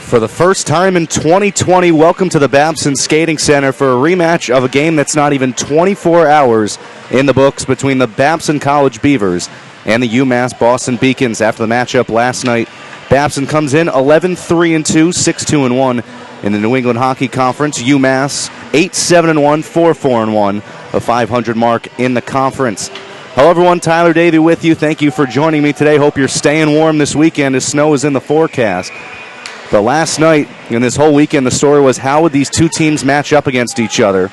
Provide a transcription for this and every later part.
For the first time in 2020, welcome to the Babson Skating Center for a rematch of a game that's not even 24 hours in the books between the Babson College Beavers and the Umass Boston Beacons. After the matchup last night, Babson comes in 11-3-2, 6-2-1 in the New England Hockey Conference. Umass 8-7-1, 4-4-1, a 500 mark in the conference. Hello everyone, Tyler Davey with you. Thank you for joining me today. Hope you're staying warm this weekend as snow is in the forecast. But last night and this whole weekend, the story was how would these two teams match up against each other.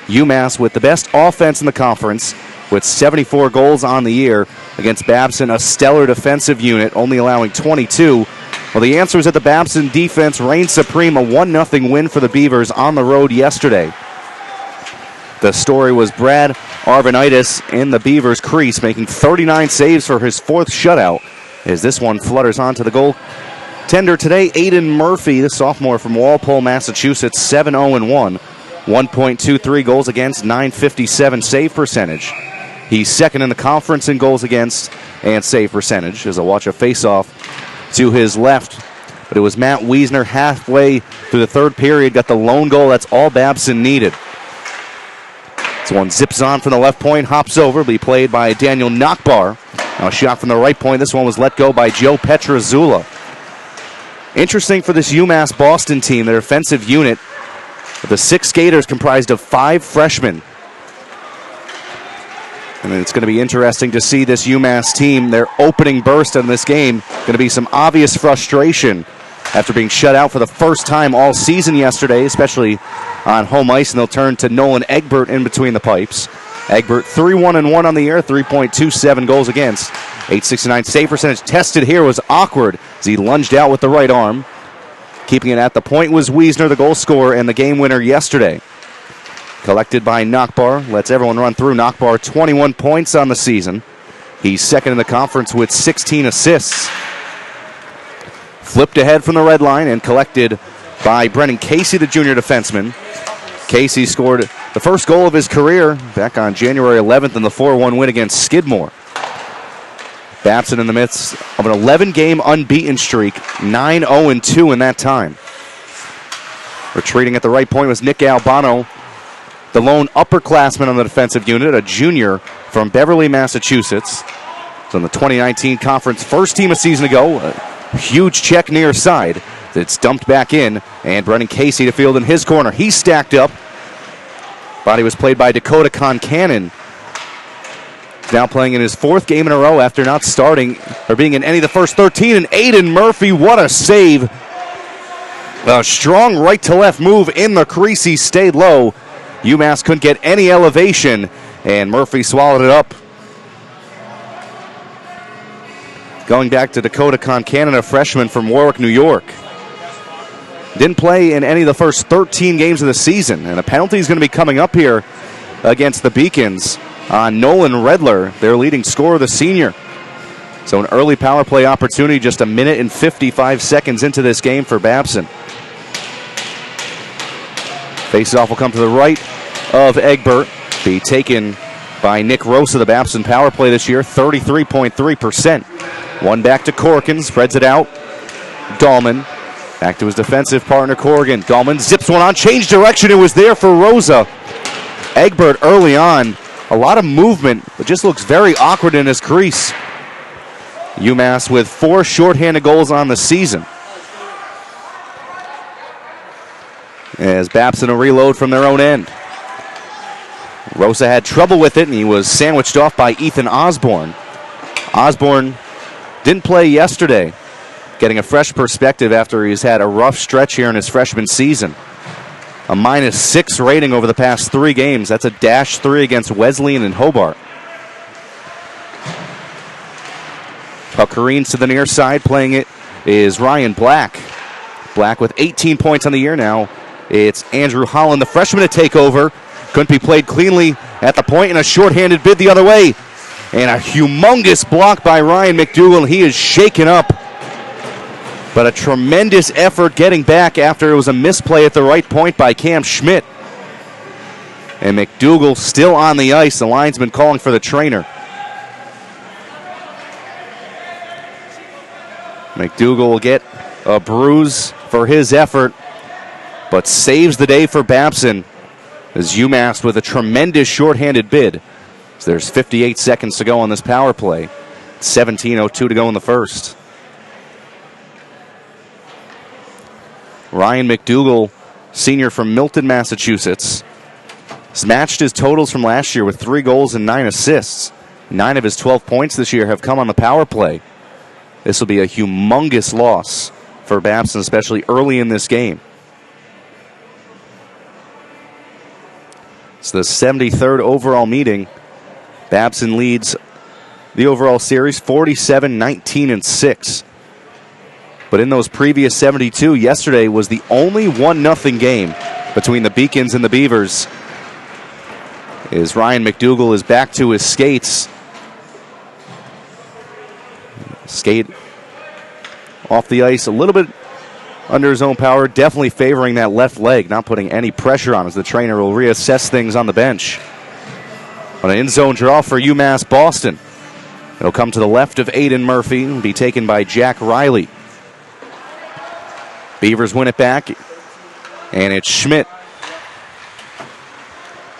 Umass with the best offense in the conference with 74 goals on the year against Babson, a stellar defensive unit, only allowing 22. Well, the answer is that the Babson defense reigned supreme, a 1-0 win for the Beavers on the road yesterday. The story was Brad Arvanitis in the Beavers' crease, making 39 saves for his fourth shutout as this one flutters onto the goal. Tender today, Aiden Murphy, the sophomore from Walpole, Massachusetts, 7-0-1, 1.23 goals against, .957 save percentage. He's second in the conference in goals against and save percentage as I watch a face-off to his left. But it was Matt Wiesner halfway through the third period, got the lone goal. That's all Babson needed. This one zips on from the left point, hops over, be played by Daniel Nachbar. Now a shot from the right point. This one was let go by Joe Petrozula. Interesting for this UMass Boston team, their offensive unit, the 6 skaters comprised of 5 freshmen. And it's going to be interesting to see this UMass team, their opening burst in this game, going to be some obvious frustration after being shut out for the first time all season yesterday, especially on home ice, and they'll turn to Nolan Egbert in between the pipes. Egbert 3-1-1 on the year, 3.27 goals against. .869 save percentage tested here was awkward as he lunged out with the right arm. Keeping it at the point was Wiesner, the goal scorer, and the game winner yesterday. Collected by Nachbar. Lets everyone run through. Nachbar 21 points on the season. He's second in the conference with 16 assists. Flipped ahead from the red line and collected by Brennan Casey, the junior defenseman. Casey scored the first goal of his career back on January 11th in the 4-1 win against Skidmore. Babson in the midst of an 11-game unbeaten streak, 9-0-2 in that time. Retreating at the right point was Nick Albano, the lone upperclassman on the defensive unit, a junior from Beverly, Massachusetts. So in the 2019 conference first team a season ago, a huge check near side. It's dumped back in, and Brennan Casey to field in his corner. He's stacked up. Body was played by Dakota Concannon. Now playing in his 4th game in a row after not starting or being in any of the first 13. And Aiden Murphy, what a save. A strong right-to-left move in the crease. He stayed low. UMass couldn't get any elevation, and Murphy swallowed it up. Going back to Dakota Concannon, a freshman from Warwick, New York. Didn't play in any of the first 13 games of the season, and a penalty is going to be coming up here against the Beacons on Nolan Redler, their leading scorer, the senior. So an early power play opportunity just a minute and 55 seconds into this game for Babson. Faceoff will come to the right of Egbert, be taken by Nick Rosa, the Babson power play this year, 33.3%. One back to Corkin, spreads it out. Dahlman back to his defensive partner, Corrigan. Dahlman zips one on, changed direction. It was there for Rosa. Egbert early on, a lot of movement, but just looks very awkward in his crease. UMass with 4 shorthanded goals on the season. As Babson a reload from their own end. Rosa had trouble with it, and he was sandwiched off by Ethan Osborne. Osborne didn't play yesterday, getting a fresh perspective after he's had a rough stretch here in his freshman season. A -6 rating over the past 3 games. That's a -3 against Wesleyan and Hobart. Puck careens to the near side. Playing it is Ryan Black. Black with 18 points on the year now. It's Andrew Holland, the freshman, to take over. Couldn't be played cleanly at the point, and a shorthanded bid the other way. And a humongous block by Ryan McDougall. He is shaken up. But a tremendous effort getting back after it was a misplay at the right point by Cam Schmidt. And McDougall still on the ice. The linesman calling for the trainer. McDougall will get a bruise for his effort, but saves the day for Babson as UMass with a tremendous shorthanded bid. So there's 58 seconds to go on this power play. 17:02 to go in the first. Ryan McDougall, senior from Milton, Massachusetts, has matched his totals from last year with 3 goals and 9 assists. 9 of his 12 points this year have come on the power play. This will be a humongous loss for Babson, especially early in this game. It's the 73rd overall meeting. Babson leads the overall series 47-19-6. But in those previous 72, yesterday was the only 1-0 game between the Beacons and the Beavers. As Ryan McDougall is back to his skates. Skate off the ice a little bit under his own power, definitely favoring that left leg, not putting any pressure on as the trainer will reassess things on the bench. On an in-zone draw for UMass Boston. It'll come to the left of Aiden Murphy and be taken by Jack Riley. Beavers win it back, and it's Schmidt.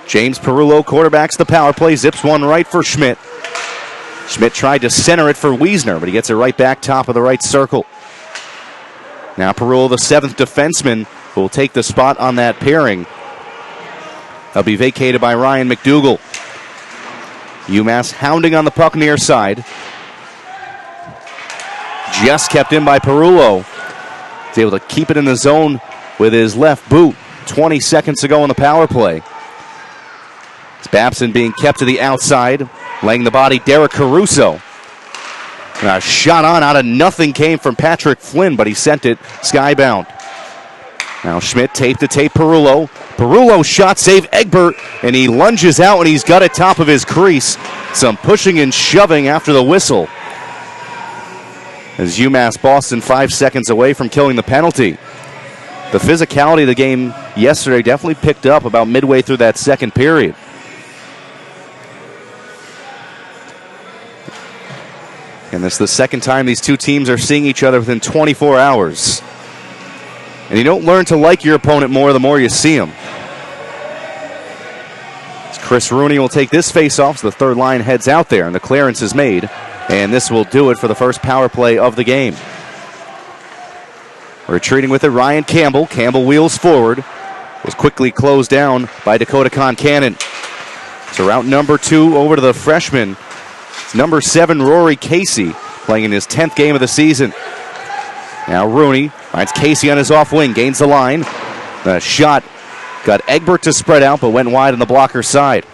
James Perullo quarterbacks the power play, zips one right for Schmidt. Schmidt tried to center it for Wiesner, but he gets it right back top of the right circle. Now Perullo, the 7th defenseman, will take the spot on that pairing. They'll be vacated by Ryan McDougall. UMass hounding on the puck near side. Just kept in by Perullo. He's able to keep it in the zone with his left boot. 20 seconds to go on the power play. It's Babson being kept to the outside. Laying the body, Derek Caruso. And a shot on out of nothing came from Patrick Flynn, but he sent it skybound. Now Schmidt tape to tape Perullo. Perullo shot save Egbert, and he lunges out and he's got it top of his crease. Some pushing and shoving after the whistle. As UMass Boston 5 seconds away from killing the penalty. The physicality of the game yesterday definitely picked up about midway through that second period. And this is the second time these two teams are seeing each other within 24 hours. And you don't learn to like your opponent more the more you see him. As Chris Rooney will take this face-off, so the third line heads out there, and the clearance is made. And this will do it for the first power play of the game. Retreating with it, Ryan Campbell. Campbell wheels forward. Was quickly closed down by Dakota Concannon. So route number 2 over to the freshman. It's number 7, Rory Casey, playing in his 10th game of the season. Now Rooney finds Casey on his off wing, gains the line. The shot got Egbert to spread out, but went wide on the blocker side.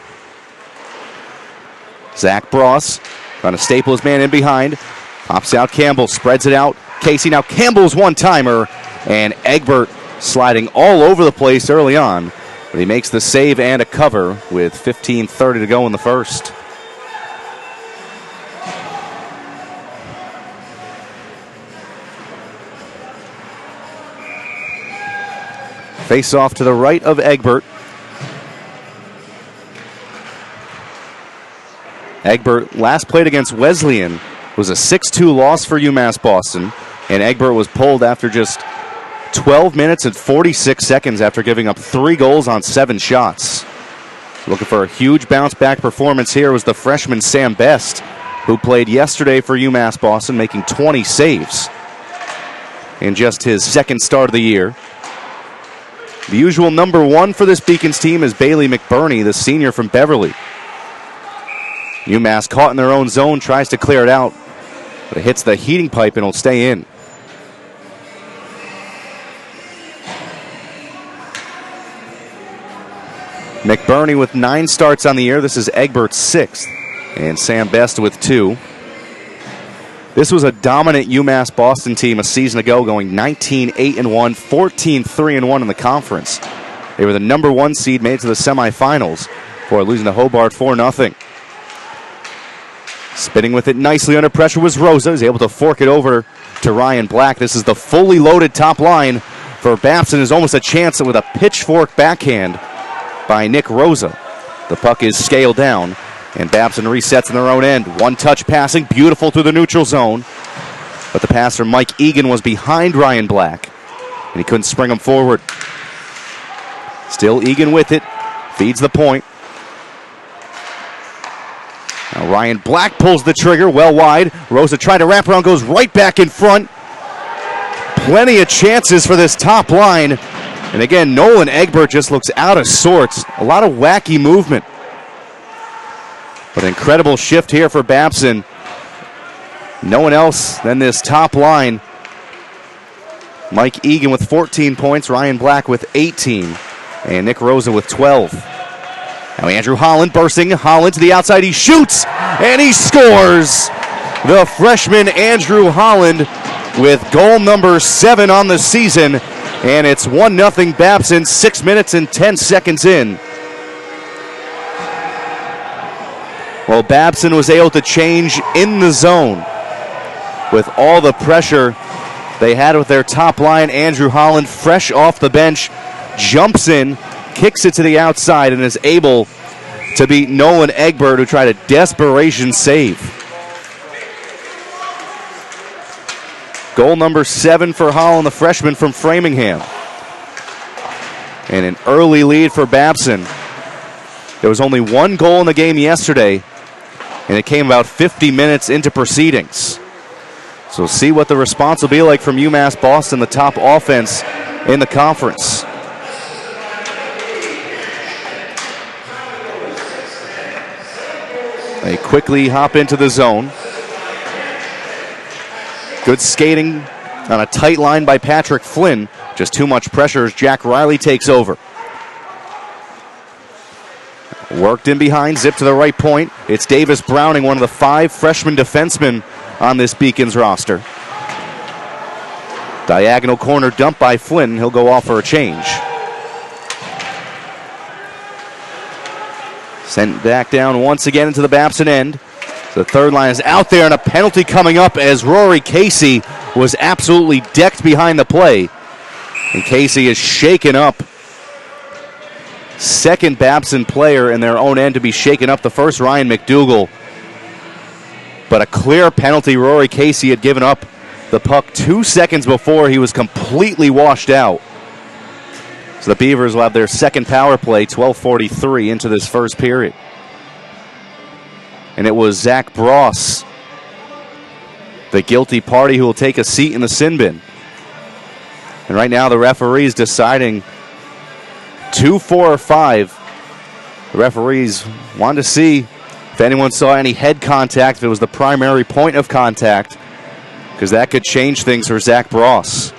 Zach Bross trying to staple his man in behind. Pops out Campbell, spreads it out. Casey, now Campbell's one-timer, and Egbert sliding all over the place early on. But he makes the save and a cover with 15:30 to go in the first. Face off to the right of Egbert. Egbert last played against Wesleyan was a 6-2 loss for UMass Boston, and Egbert was pulled after just 12 minutes and 46 seconds after giving up 3 goals on 7 shots. Looking for a huge bounce-back performance here was the freshman Sam Best, who played yesterday for UMass Boston, making 20 saves in just his second start of the year. The usual number 1 for this Beacons team is Bailey McBurney, the senior from Beverly. UMass caught in their own zone, tries to clear it out, but it hits the heating pipe and will stay in. McBurney with 9 starts on the year. This is Egbert's 6th, and Sam Best with 2. This was a dominant UMass Boston team a season ago, going 19-8-1, 14-3-1 in the conference. They were the number 1 seed, made it to the semifinals before losing to Hobart 4-0. Spinning with it nicely under pressure was Rosa. He's able to fork it over to Ryan Black. This is the fully loaded top line for Babson. There's almost a chance with a pitchfork backhand by Nick Rosa. The puck is scaled down, and Babson resets in their own end. One-touch passing, beautiful through the neutral zone. But the pass from Mike Egan was behind Ryan Black, and he couldn't spring him forward. Still Egan with it, feeds the point. Now Ryan Black pulls the trigger, well wide. Rosa tried to wrap around, goes right back in front. Plenty of chances for this top line. And again, Nolan Egbert just looks out of sorts. A lot of wacky movement. But incredible shift here for Babson. No one else than this top line. Mike Egan with 14 points, Ryan Black with 18, and Nick Rosa with 12. Now Andrew Holland bursting, Holland to the outside, he shoots, and he scores! The freshman Andrew Holland with goal number 7 on the season, and it's 1-0 Babson, 6 minutes and 10 seconds in. Well, Babson was able to change in the zone with all the pressure they had with their top line. Andrew Holland, fresh off the bench, jumps in, kicks it to the outside, and is able to beat Nolan Egbert, who tried a desperation save. Goal number 7 for Holland, the freshman from Framingham. And an early lead for Babson. There was only one goal in the game yesterday, and it came about 50 minutes into proceedings. So see what the response will be like from UMass Boston, the top offense in the conference. They quickly hop into the zone. Good skating on a tight line by Patrick Flynn. Just too much pressure as Jack Riley takes over. Worked in behind, zipped to the right point. It's Davis Browning, one of the 5 freshman defensemen on this Beacons roster. Diagonal corner dump by Flynn. He'll go off for a change. Sent back down once again into the Babson end. The third line is out there, and a penalty coming up as Rory Casey was absolutely decked behind the play. And Casey is shaken up. Second Babson player in their own end to be shaken up. The first, Ryan McDougall. But a clear penalty. Rory Casey had given up the puck 2 seconds before he was completely washed out. So the Beavers will have their second power play, 12:43 into this first period. And it was Zach Bross, the guilty party, who will take a seat in the sin bin. And right now the referee's deciding 2, 4, or 5. The referees wanted to see if anyone saw any head contact, if it was the primary point of contact, because that could change things for Zach Bross.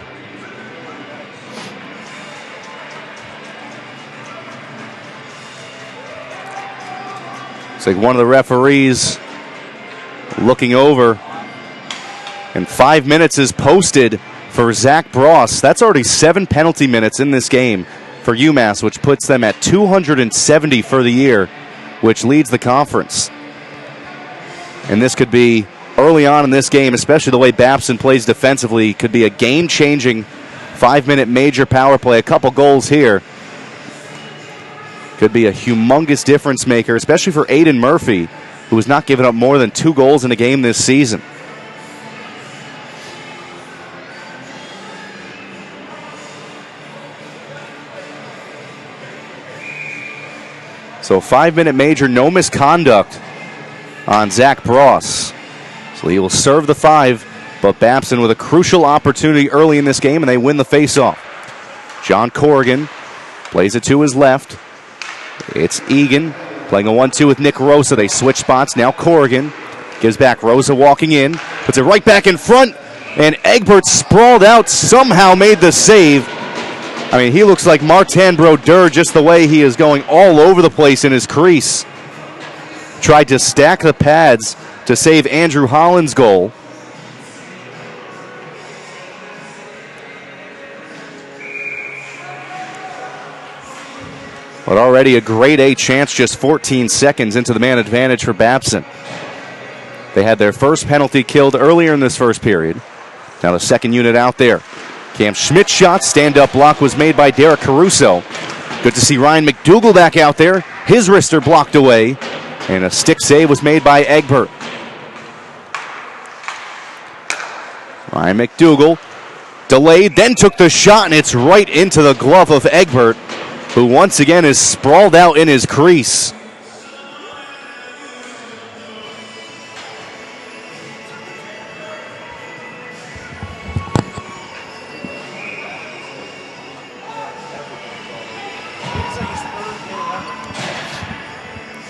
It's like one of the referees looking over, and 5 minutes is posted for Zach Bross. That's already 7 penalty minutes in this game for UMass, which puts them at 270 for the year, which leads the conference. And this could be, early on in this game, especially the way Babson plays defensively, could be a game-changing 5-minute major power play. A couple goals here could be a humongous difference maker, especially for Aiden Murphy, who has not given up more than 2 goals in a game this season. So 5-minute major, no misconduct on Zach Bross. So he will serve the 5, but Babson with a crucial opportunity early in this game, and they win the faceoff. John Corrigan plays it to his left. It's Egan playing a 1-2 with Nick Rosa. They switch spots. Now Corrigan gives back. Rosa walking in, puts it right back in front, and Egbert sprawled out, somehow made the save. I mean, he looks like Martin Brodeur, just the way he is going all over the place in his crease. Tried to stack the pads to save Andrew Holland's goal. But already a grade A chance, just 14 seconds into the man advantage for Babson. They had their first penalty killed earlier in this first period. Now the second unit out there. Cam Schmidt's shot, stand-up block was made by Derek Caruso. Good to see Ryan McDougall back out there. His wrister blocked away, and a stick save was made by Egbert. Ryan McDougall delayed, then took the shot, and it's right into the glove of Egbert, who once again is sprawled out in his crease.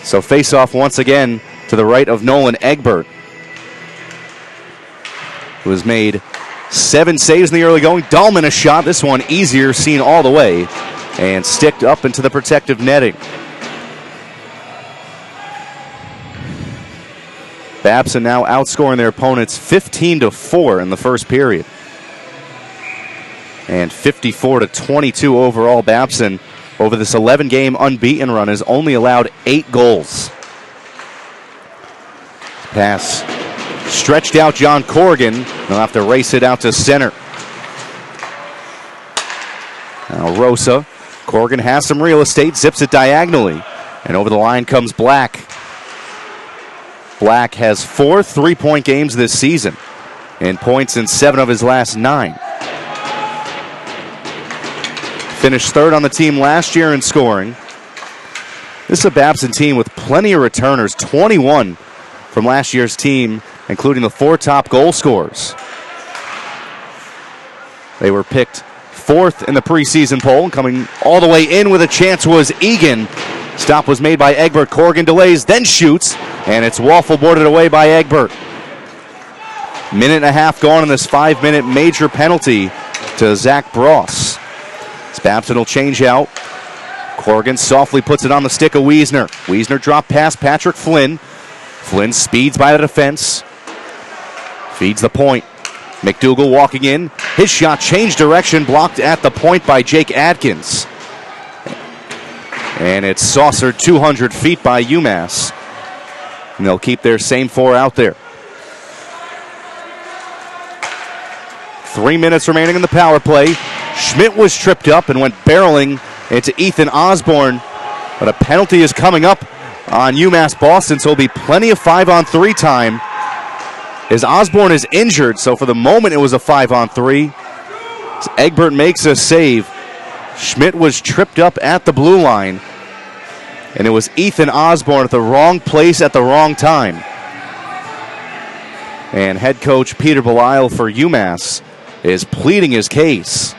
So face-off once again to the right of Nolan Egbert, who has made 7 saves in the early going. Dahlman a shot, this one easier, seen all the way, and sticked up into the protective netting. Babson now outscoring their opponents 15-4 in the first period. And 54-22 overall. Babson, over this 11-game unbeaten run, has only allowed 8 goals. Pass stretched out John Corrigan. They'll have to race it out to center. Now Rosa. Corrigan has some real estate, zips it diagonally. And over the line comes Black. Black has 4 3-point games this season and points in 7 of his last 9. Finished 3rd on the team last year in scoring. This is a Babson team with plenty of returners, 21 from last year's team, including the 4 top goal scorers. They were picked 4th in the preseason poll, and coming all the way in with a chance was Egan. Stop was made by Egbert. Corrigan delays, then shoots, and it's waffle boarded away by Egbert. Minute and a half gone in this 5-minute major penalty to Zach Bross. Babson will change out. Corrigan softly puts it on the stick of Wiesner. Wiesner drop past Patrick Flynn. Flynn speeds by the defense. Feeds the point. McDougall walking in. His shot changed direction, blocked at the point by Jake Atkins. And it's saucered 200 feet by Umass. And they'll keep their same 4 out there. 3 minutes remaining in the power play. Schmidt was tripped up and went barreling into Ethan Osborne. But a penalty is coming up on UMass Boston, so it'll be plenty of 5-on-3 time. As Osborne is injured, so for the moment it was a 5-on-3. As Egbert makes a save. Schmidt was tripped up at the blue line. And it was Ethan Osborne at the wrong place at the wrong time. And head coach Peter Belisle for UMass is pleading his case.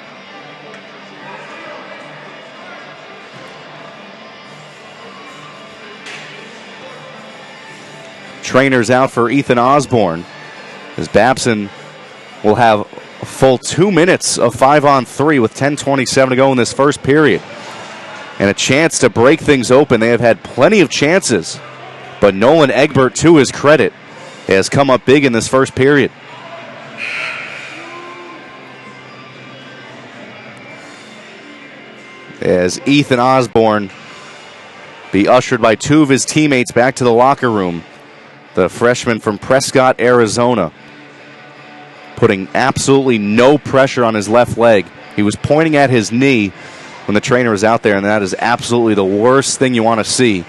Trainers out for Ethan Osborne, as Babson will have a full 2 minutes of 5-on-3 with 10:27 to go in this first period. And a chance to break things open. They have had plenty of chances, but Nolan Egbert, to his credit, has come up big in this first period. As Ethan Osborne be ushered by 2 of his teammates back to the locker room. The freshman from Prescott, Arizona, putting absolutely no pressure on his left leg. He was pointing at his knee when the trainer was out there, and that is absolutely the worst thing you want to see.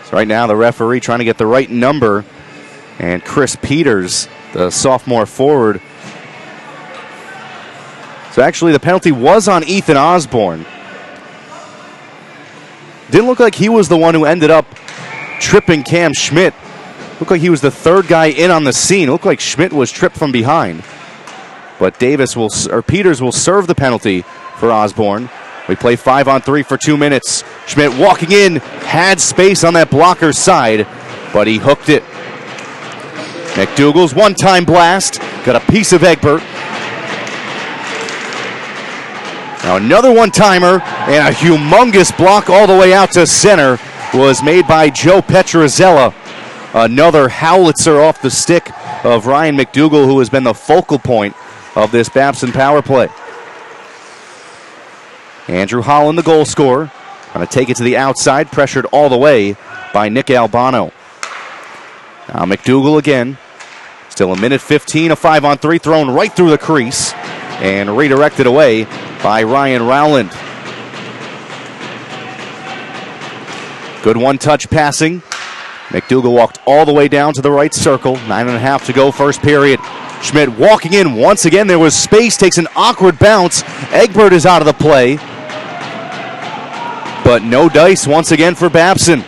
So right now the referee trying to get the right number, and Chris Peters, the sophomore forward. So actually the penalty was on Ethan Osborne. Didn't look like he was the one who ended up tripping Cam Schmidt. Looked like he was the 3rd guy in on the scene. Looked like Schmidt was tripped from behind. But Peters will serve the penalty for Osborne. We play 5-on-3 for 2 minutes. Schmidt walking in, had space on that blocker's side, but he hooked it. McDougall's one-time blast, got a piece of Egbert. Now another one-timer, and a humongous block all the way out to center was made by Joe Petrozella. Another howitzer off the stick of Ryan McDougall, who has been the focal point of this Babson power play. Andrew Holland, the goal scorer, going to take it to the outside, pressured all the way by Nick Albano. Now McDougall again, still a minute 15, a 5-on-3 thrown right through the crease and redirected away by Ryan Rowland. Good one-touch passing McDougal walked all the way down to the right circle. 9.5 to go, first period. Schmidt walking in once again. There was space, takes an awkward bounce. Egbert is out of the play. But no dice once again for Babson.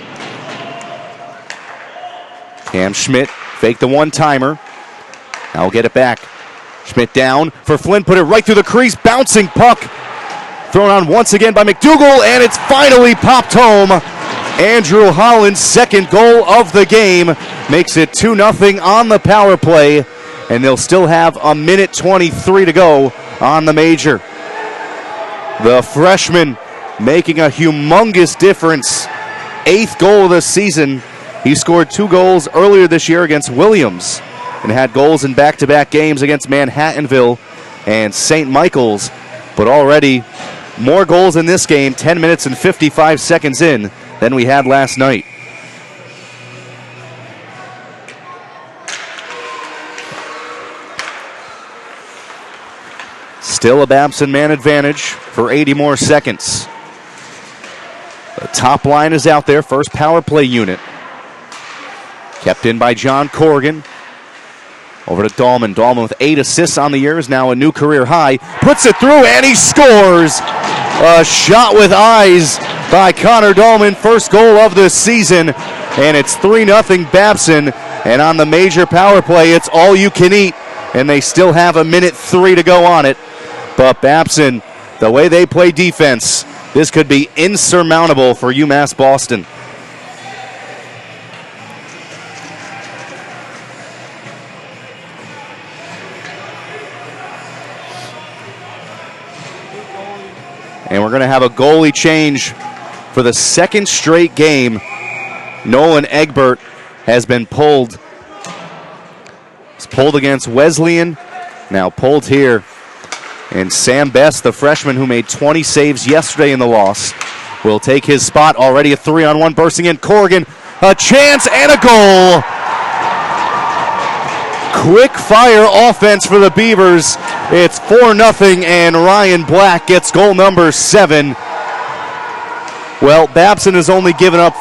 Cam Schmidt faked the one-timer. Now we'll get it back. Schmidt down for Flynn, put it right through the crease. Bouncing puck. Thrown on once again by McDougal, and it's finally popped home. Andrew Holland's second goal of the game makes it 2-0 on the power play, and they'll still have a minute 23 to go on the major. The freshman making a humongous difference. 8th goal of the season. He scored 2 goals earlier this year against Williams and had goals in back-to-back games against Manhattanville and St. Michael's, but already more goals in this game, 10 minutes and 55 seconds in, than we had last night. Still a Babson man advantage for 80 more seconds. The top line is out there, first power play unit. Kept in by John Corrigan. Over to Dahlman. Dahlman with 8 assists on the year is now a new career high. Puts it through and he scores. A shot with eyes by Connor Dahlman. First goal of the season. And it's 3-0 Babson. And on the major power play, it's all you can eat. And they still have a minute 3 to go on it. But Babson, the way they play defense, this could be insurmountable for UMass Boston. And we're going to have a goalie change for the second straight game. Nolan Egbert has been pulled. He's pulled against Wesleyan, now pulled here. And Sam Best, the freshman who made 20 saves yesterday in the loss, will take his spot. Already a 3-on-1 bursting in. Corrigan, a chance and a goal. Quick fire offense for the Beavers. It's 4-0 and Ryan Black gets goal number 7. Well, Babson has only given up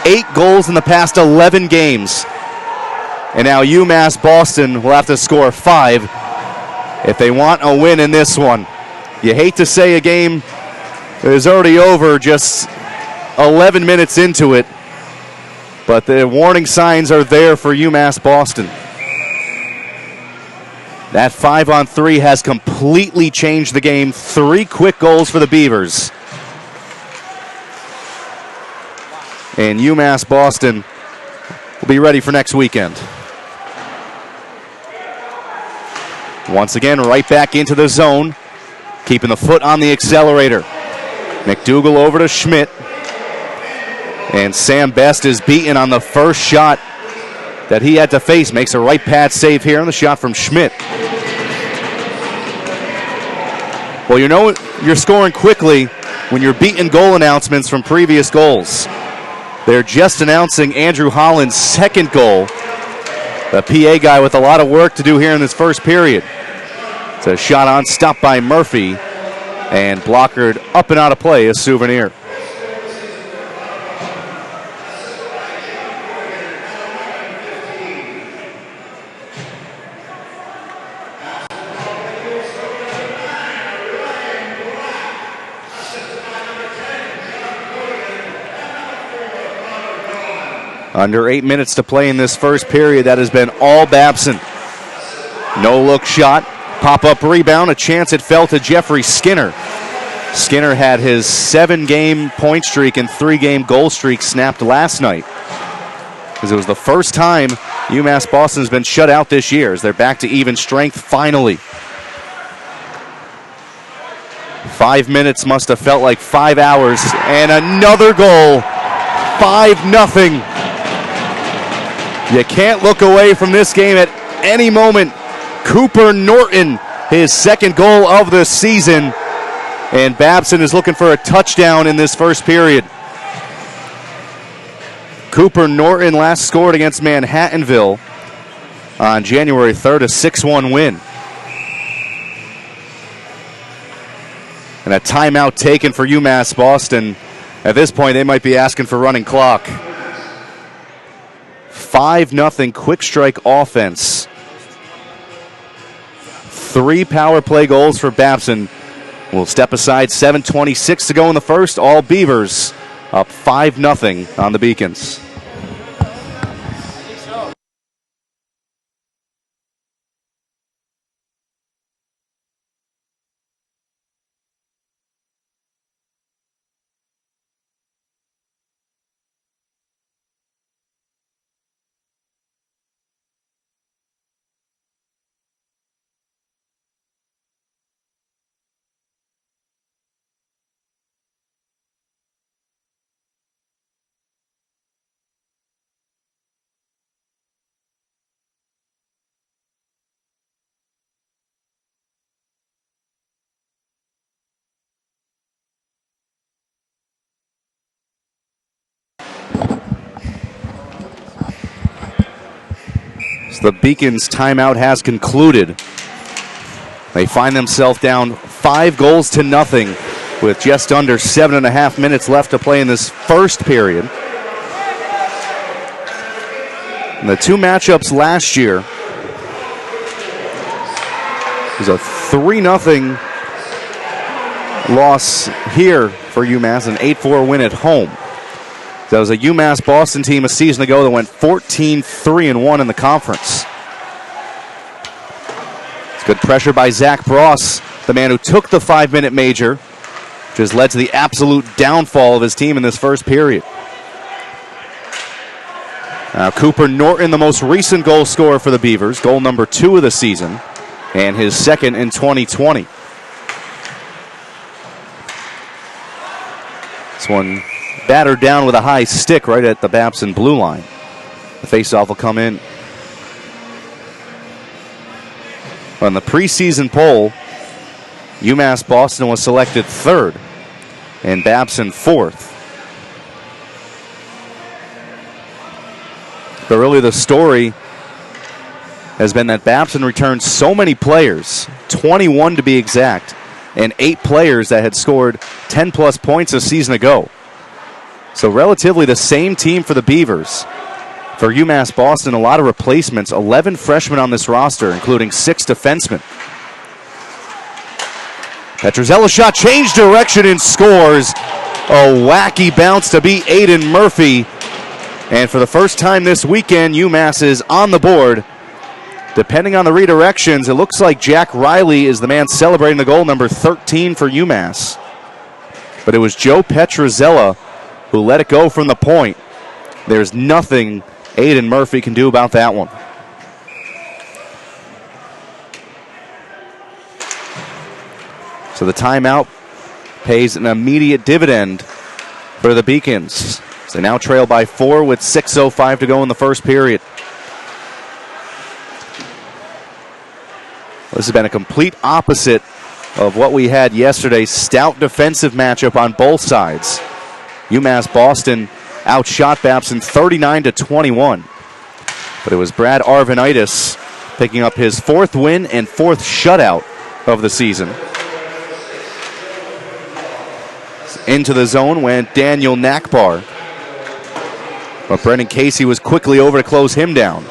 8 goals in the past 11 games. And now UMass Boston will have to score 5 if they want a win in this one. You hate to say a game is already over just 11 minutes into it, but the warning signs are there for UMass Boston. That 5-on-3 has completely changed the game. 3 quick goals for the Beavers. And UMass Boston will be ready for next weekend. Once again, right back into the zone. Keeping the foot on the accelerator. McDougal over to Schmidt. And Sam Best is beaten on the first shot that he had to face. Makes a right pad save here on the shot from Schmidt. Well, you know you're scoring quickly when you're beating goal announcements from previous goals. They're just announcing Andrew Holland's second goal. The PA guy with a lot of work to do here in this first period. It's a shot on, stopped by Murphy, and blockered up and out of play, a Souvenir. Under 8 minutes to play in this first period. That has been all Babson. No look shot. Pop-up rebound. A chance it fell to Jeffrey Skinner. Skinner had his 7-game point streak and 3-game goal streak snapped last night, because it was the first time UMass Boston has been shut out this year, as they're back to even strength finally. 5 minutes must have felt like 5 hours. And another goal. 5-0. You can't look away from this game at any moment. Cooper Norton, his second goal of the season. And Babson is looking for a touchdown in this first period. Cooper Norton last scored against Manhattanville on January 3rd, a 6-1 win. And a timeout taken for UMass Boston. At this point, they might be asking for running clock. 5-0 quick strike offense. 3 power play goals for Babson. We'll step aside, 7:26 to go in the first. All Beavers up 5-0 on the Beacons. The Beacons' timeout has concluded. They find themselves down 5-0 with just under 7.5 minutes left to play in this first period. And the 2 matchups last year was a 3-0 loss here for UMass, an 8-4 win at home. That was a UMass Boston team a season ago that went 14-3-1 in the conference. It's good pressure by Zach Bross, the man who took the 5-minute major, which has led to the absolute downfall of his team in this first period. Now Cooper Norton, the most recent goal scorer for the Beavers, goal number 2 of the season, and his second in 2020. This one battered down with a high stick right at the Babson blue line. The faceoff will come in. On the preseason poll, UMass Boston was selected 3rd and Babson 4th. But really the story has been that Babson returned so many players, 21 to be exact, and 8 players that had scored 10-plus points a season ago. So relatively the same team for the Beavers. For UMass Boston, a lot of replacements. 11 freshmen on this roster, including 6 defensemen. Petruzella shot, changed direction and scores. A wacky bounce to beat Aiden Murphy. And for the first time this weekend, UMass is on the board. Depending on the redirections, it looks like Jack Riley is the man celebrating the goal, number 13 for UMass. But it was Joe Petruzella who let it go from the point. There's nothing Aiden Murphy can do about that one. So the timeout pays an immediate dividend for the Beacons. So they now trail by 4 with 6:05 to go in the first period. This has been a complete opposite of what we had yesterday. Stout defensive matchup on both sides. UMass Boston outshot Babson 39-21. But it was Brad Arvanitis picking up his 4th win and 4th shutout of the season. Into the zone went Daniel Nakbar. But Brendan Casey was quickly over to close him down.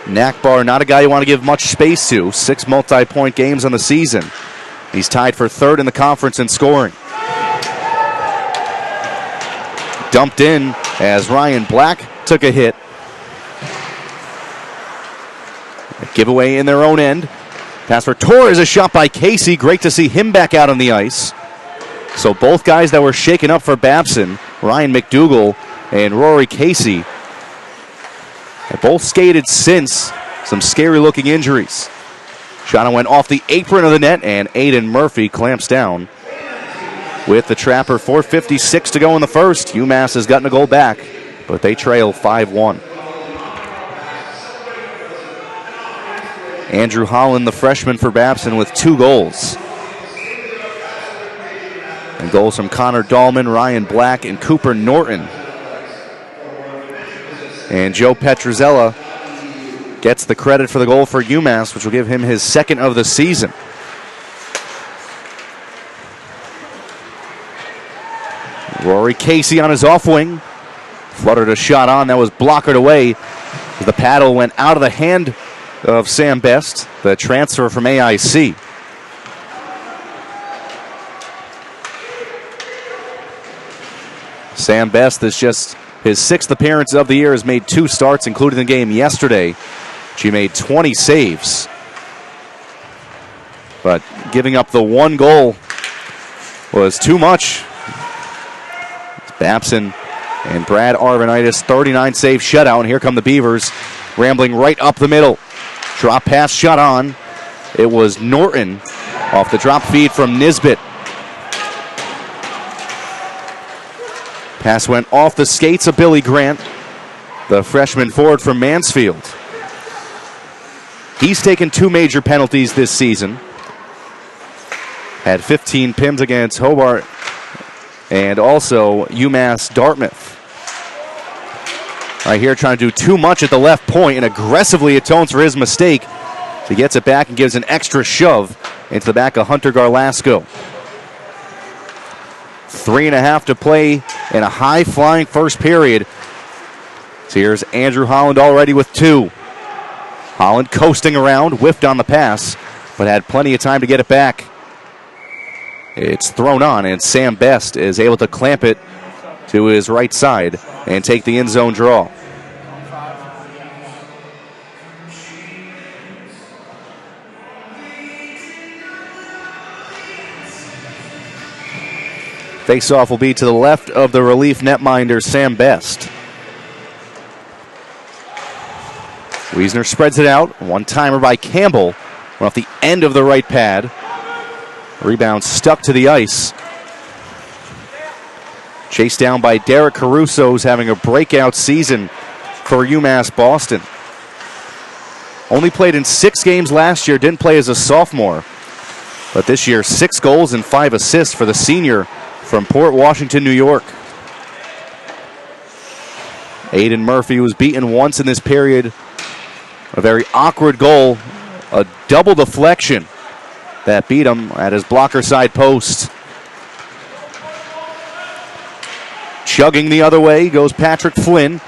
Nakbar, not a guy you want to give much space to. 6 multi-point games on the season. He's tied for 3rd in the conference in scoring. Dumped in as Ryan Black took a hit. A giveaway in their own end. Pass for Torres, a shot by Casey. Great to see him back out on the ice. So both guys that were shaken up for Babson, Ryan McDougall and Rory Casey, have both skated since some scary-looking injuries. Shot went off the apron of the net, and Aiden Murphy clamps down with the trapper. 4:56 to go in the first. UMass has gotten a goal back, but they trail 5-1. Andrew Holland, the freshman for Babson, with 2 goals. And goals from Connor Dahlman, Ryan Black, and Cooper Norton. And Joe Petruzella gets the credit for the goal for UMass, which will give him his 2nd of the season. Rory Casey on his off wing. Fluttered a shot on. That was blockered away. The paddle went out of the hand of Sam Best, the transfer from AIC. Sam Best is just his 6th appearance of the year, has made 2 starts, including the game yesterday. She made 20 saves. But giving up the 1 goal was too much. Babson and Brad Arvanitis, 39 save shutout. And here come the Beavers, rambling right up the middle. Drop pass shot on. It was Norton off the drop feed from Nisbet. Pass went off the skates of Billy Grant, the freshman forward from Mansfield. He's taken 2 major penalties this season. Had 15 PIMs against Hobart and also UMass Dartmouth. Right here trying to do too much at the left point and aggressively atones for his mistake. He gets it back and gives an extra shove into the back of Hunter Garlasco. 3.5 to play in a high-flying first period. So here's Andrew Holland already with 2. Holland coasting around, whiffed on the pass, but had plenty of time to get it back. It's thrown on, and Sam Best is able to clamp it to his right side and take the end zone draw. Faceoff will be to the left of the relief netminder, Sam Best. Wiesner spreads it out. One-timer by Campbell. Went off the end of the right pad. Rebound stuck to the ice. Chased down by Derek Caruso, who's having a breakout season for UMass Boston. Only played in 6 games last year, didn't play as a sophomore. But this year, 6 goals and 5 assists for the senior from Port Washington, New York. Aiden Murphy was beaten once in this period. A very awkward goal, a double deflection that beat him at his blocker side post. Chugging the other way goes Patrick Flynn.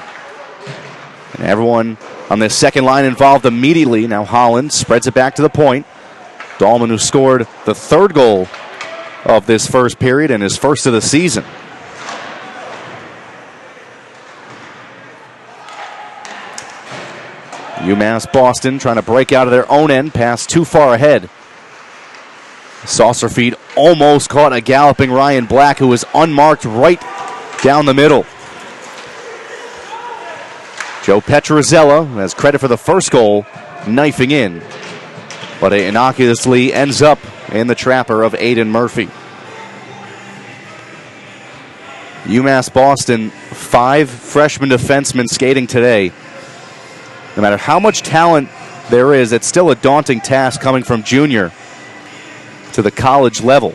And everyone on this second line involved immediately. Now Holland spreads it back to the point. Dahlman, who scored the 3rd goal of this first period and his first of the season. UMass Boston trying to break out of their own end, pass too far ahead. Saucer feed almost caught a galloping Ryan Black, who was unmarked right down the middle. Joe Petrozella has credit for the first goal, knifing in, but it innocuously ends up in the trapper of Aiden Murphy. UMass Boston, 5 freshman defensemen skating today. No matter how much talent there is, it's still a daunting task coming from junior to the college level.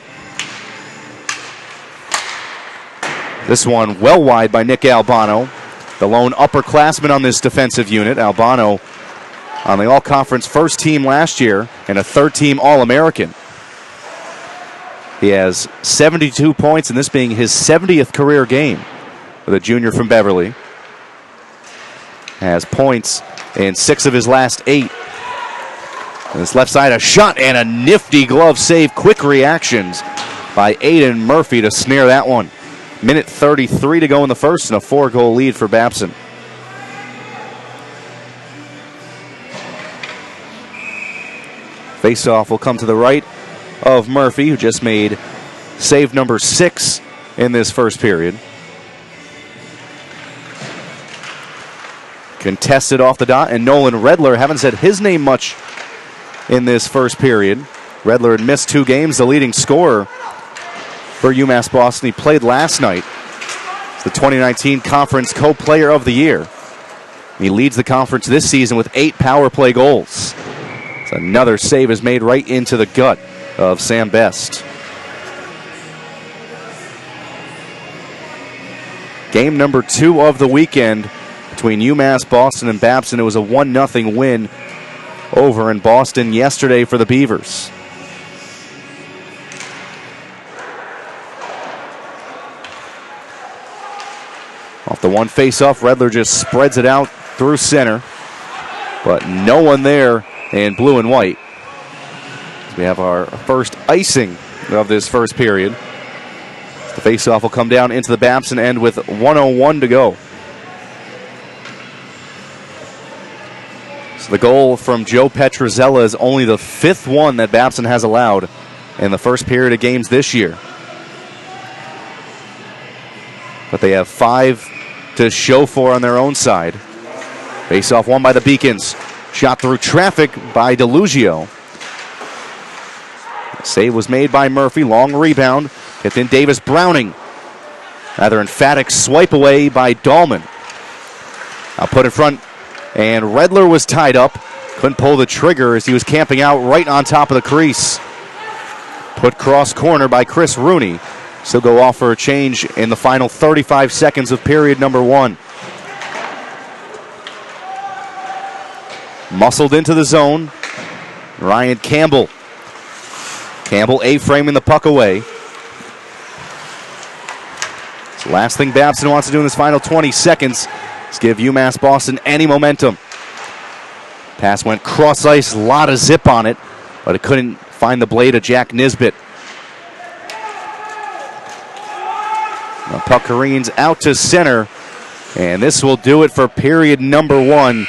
This one well wide by Nick Albano, the lone upperclassman on this defensive unit. Albano on the all-conference first team last year and a 3rd-team All-American. He has 72 points, and this being his 70th career game for the junior from Beverly. Has points in 6 of his last 8. On this left side, a shot and a nifty glove save. Quick reactions by Aiden Murphy to snare that one. Minute 33 to go in the first, and a 4-goal lead for Babson. Faceoff will come to the right of Murphy, who just made save number 6 in this first period. Contested off the dot, and Nolan Redler, haven't said his name much in this first period. Redler had missed 2 games, the leading scorer for UMass Boston. He played last night. He's the 2019 Conference Co-Player of the Year. He leads the conference this season with 8 power play goals. So another save is made right into the gut of Sam Best. Game number 2 of the weekend between UMass Boston and Babson. It was a 1-0 win over in Boston yesterday for the Beavers. Off the one face-off, Redler just spreads it out through center. But no one there in blue and white. We have our first icing of this first period. The face-off will come down into the Babson end with 1:01 to go. So the goal from Joe Petrozella is only the 5th one that Babson has allowed in the first period of games this year. But they have 5 to show for on their own side. Face-off won by the Beacons. Shot through traffic by DeLugio. Save was made by Murphy. Long rebound. Kept in Davis Browning. Rather emphatic swipe away by Dahlman. Now put in front. And Redler was tied up. Couldn't pull the trigger as he was camping out right on top of the crease. Put cross corner by Chris Rooney. Still go off for a change in the final 35 seconds of period number 1. Muscled into the zone. Ryan Campbell. Campbell A-framing the puck away. So last thing Babson wants to do in this final 20 seconds is give UMass Boston any momentum. Pass went cross ice, a lot of zip on it, but it couldn't find the blade of Jack Nisbet. The puck careens out to center, and this will do it for period number 1.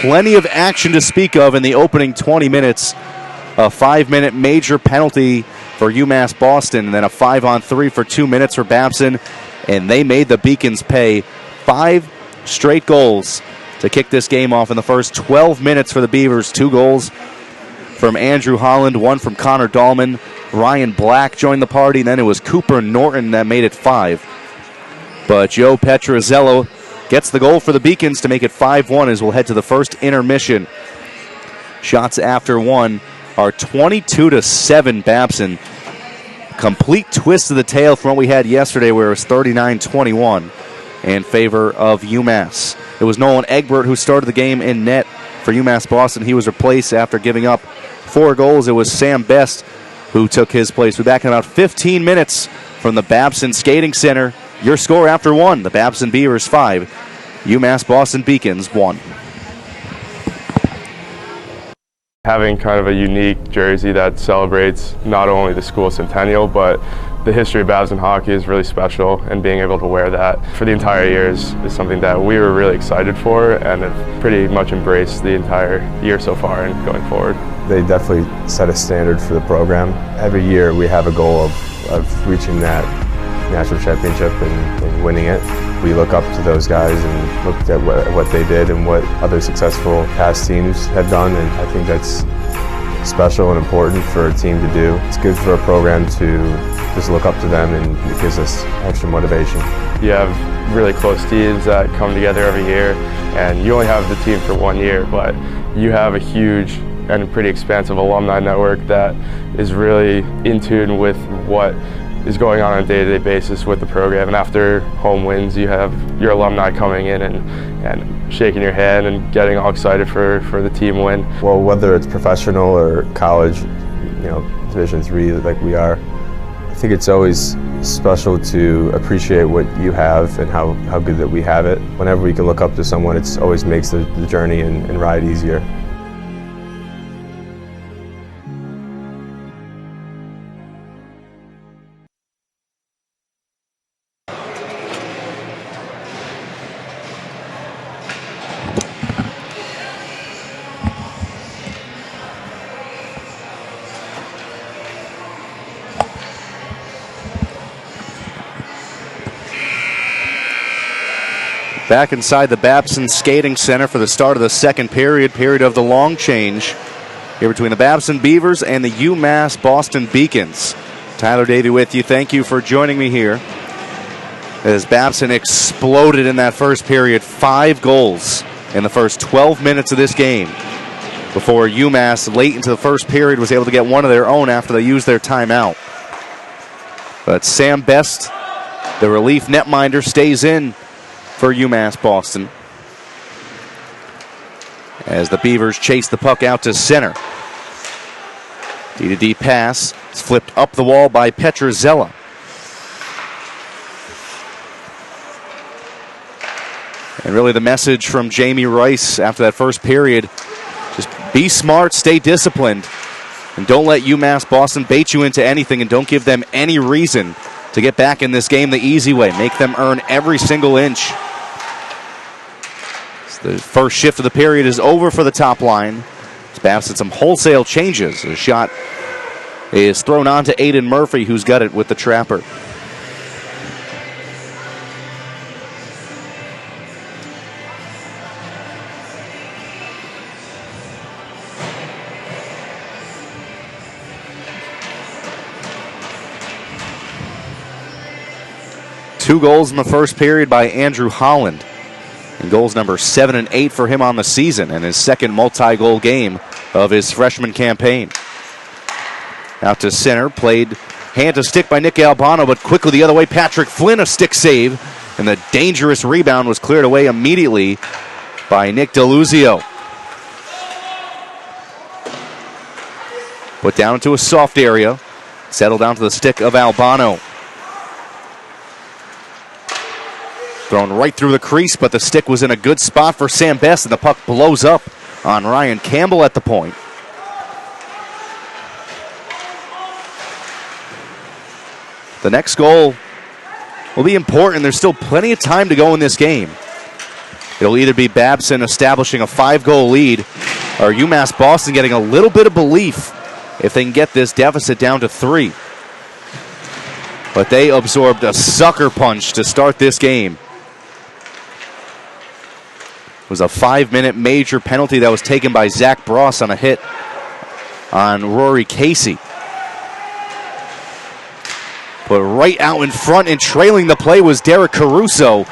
Plenty of action to speak of in the opening 20 minutes. A 5-minute major penalty for UMass Boston, and then a 5-on-3 for 2 minutes for Babson, and they made the Beacons pay. 5 straight goals to kick this game off in the first 12 minutes for the Beavers. 2 goals from Andrew Holland, 1 from Connor Dahlman. Ryan Black joined the party, and then it was Cooper Norton that made it 5. But Joe Petrozella gets the goal for the Beacons to make it 5-1 as we'll head to the first intermission. Shots after 1 are 22-7 Babson. Complete twist of the tail from what we had yesterday where it was 39-21 in favor of UMass. It was Nolan Egbert who started the game in net for UMass Boston. He was replaced after giving up 4 goals. It was Sam Best who took his place. We're back in about 15 minutes from the Babson Skating Center. Your score after 1, the Babson Beavers 5, UMass Boston Beacons 1. Having kind of a unique jersey that celebrates not only the school centennial, but the history of Babson hockey is really special, and being able to wear that for the entire year is something that we were really excited for and have pretty much embraced the entire year so far and going forward. They definitely set a standard for the program. Every year we have a goal of reaching that national championship and winning it. We look up to those guys and looked at what they did and what other successful past teams have done, and I think that's special and important for a team to do. It's good for a program to just look up to them, and it gives us extra motivation. You have really close teams that come together every year, and you only have the team for 1 year, but you have a huge and pretty expansive alumni network that is really in tune with what is going on a day-to-day basis with the program. And after home wins, you have your alumni coming in and shaking your hand and getting all excited for the team win. Well, whether it's professional or college, Division III like we are, I think it's always special to appreciate what you have and how good that we have it. Whenever we can look up to someone, it always makes the journey and ride easier. Back inside the Babson Skating Center for the start of the second period of the long change here between the Babson Beavers and the UMass Boston Beacons. Tyler Davey with you. Thank you for joining me here. As Babson exploded in that first period, 5 goals in the first 12 minutes of this game before UMass late into the first period was able to get one of their own after they used their timeout. But Sam Best, the relief netminder, stays in for UMass Boston as the Beavers chase the puck out to center. D-to-D pass. It's flipped up the wall by And really the message from Jamie Rice after that first period, just be smart, stay disciplined, and don't let UMass Boston bait you into anything, and don't give them any reason to get back in this game the easy way. Make them earn every single inch. So the first shift of the period is over for the top line. Babson some wholesale changes. A shot is thrown on to Aiden Murphy, who's got it with the trapper. Two goals in the first period by Andrew Holland. And goals number 7 and 8 for him on the season, and his second multi-goal game of his freshman campaign. Out to center, played hand to stick by Nick Albano, but quickly the other way, Patrick Flynn, a stick save, and the dangerous rebound was cleared away immediately by Nick DeLuzio. Put down into a soft area, settled down to the stick of Albano. Thrown right through the crease, but the stick was in a good spot for Sam Best, and the puck blows up on Ryan Campbell at the point. The next goal will be important. There's still plenty of time to go in this game. It'll either be Babson establishing a 5-goal lead or UMass Boston getting a little bit of belief if they can get this deficit down to 3. But they absorbed a sucker punch to start this game. It was a 5-minute major penalty that was taken by Zach Bross on a hit on Rory Casey. But right out in front and trailing the play was Derek Caruso.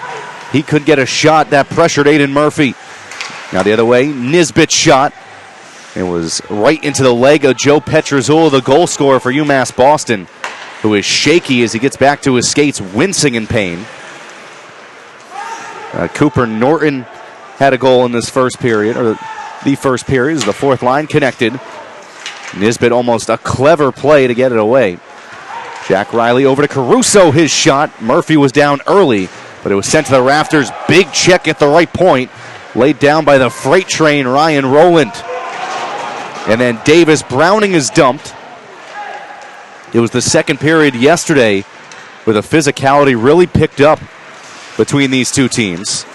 He could get a shot that pressured Aiden Murphy. Now the other way, Nisbet's shot. It was right into the leg of Joe Petrozzolo, the goal scorer for UMass Boston, who is shaky as he gets back to his skates, wincing in pain. Cooper Norton had a goal in this first period, or the first period, as the fourth line connected. Nisbet almost a clever play to get it away. Jack Riley over to Caruso, his shot. Murphy was down early, but it was sent to the rafters. Big check at the right point, laid down by the freight train, Ryan Rowland. And then Davis Browning is dumped. It was the second period yesterday where the physicality really picked up between these two teams.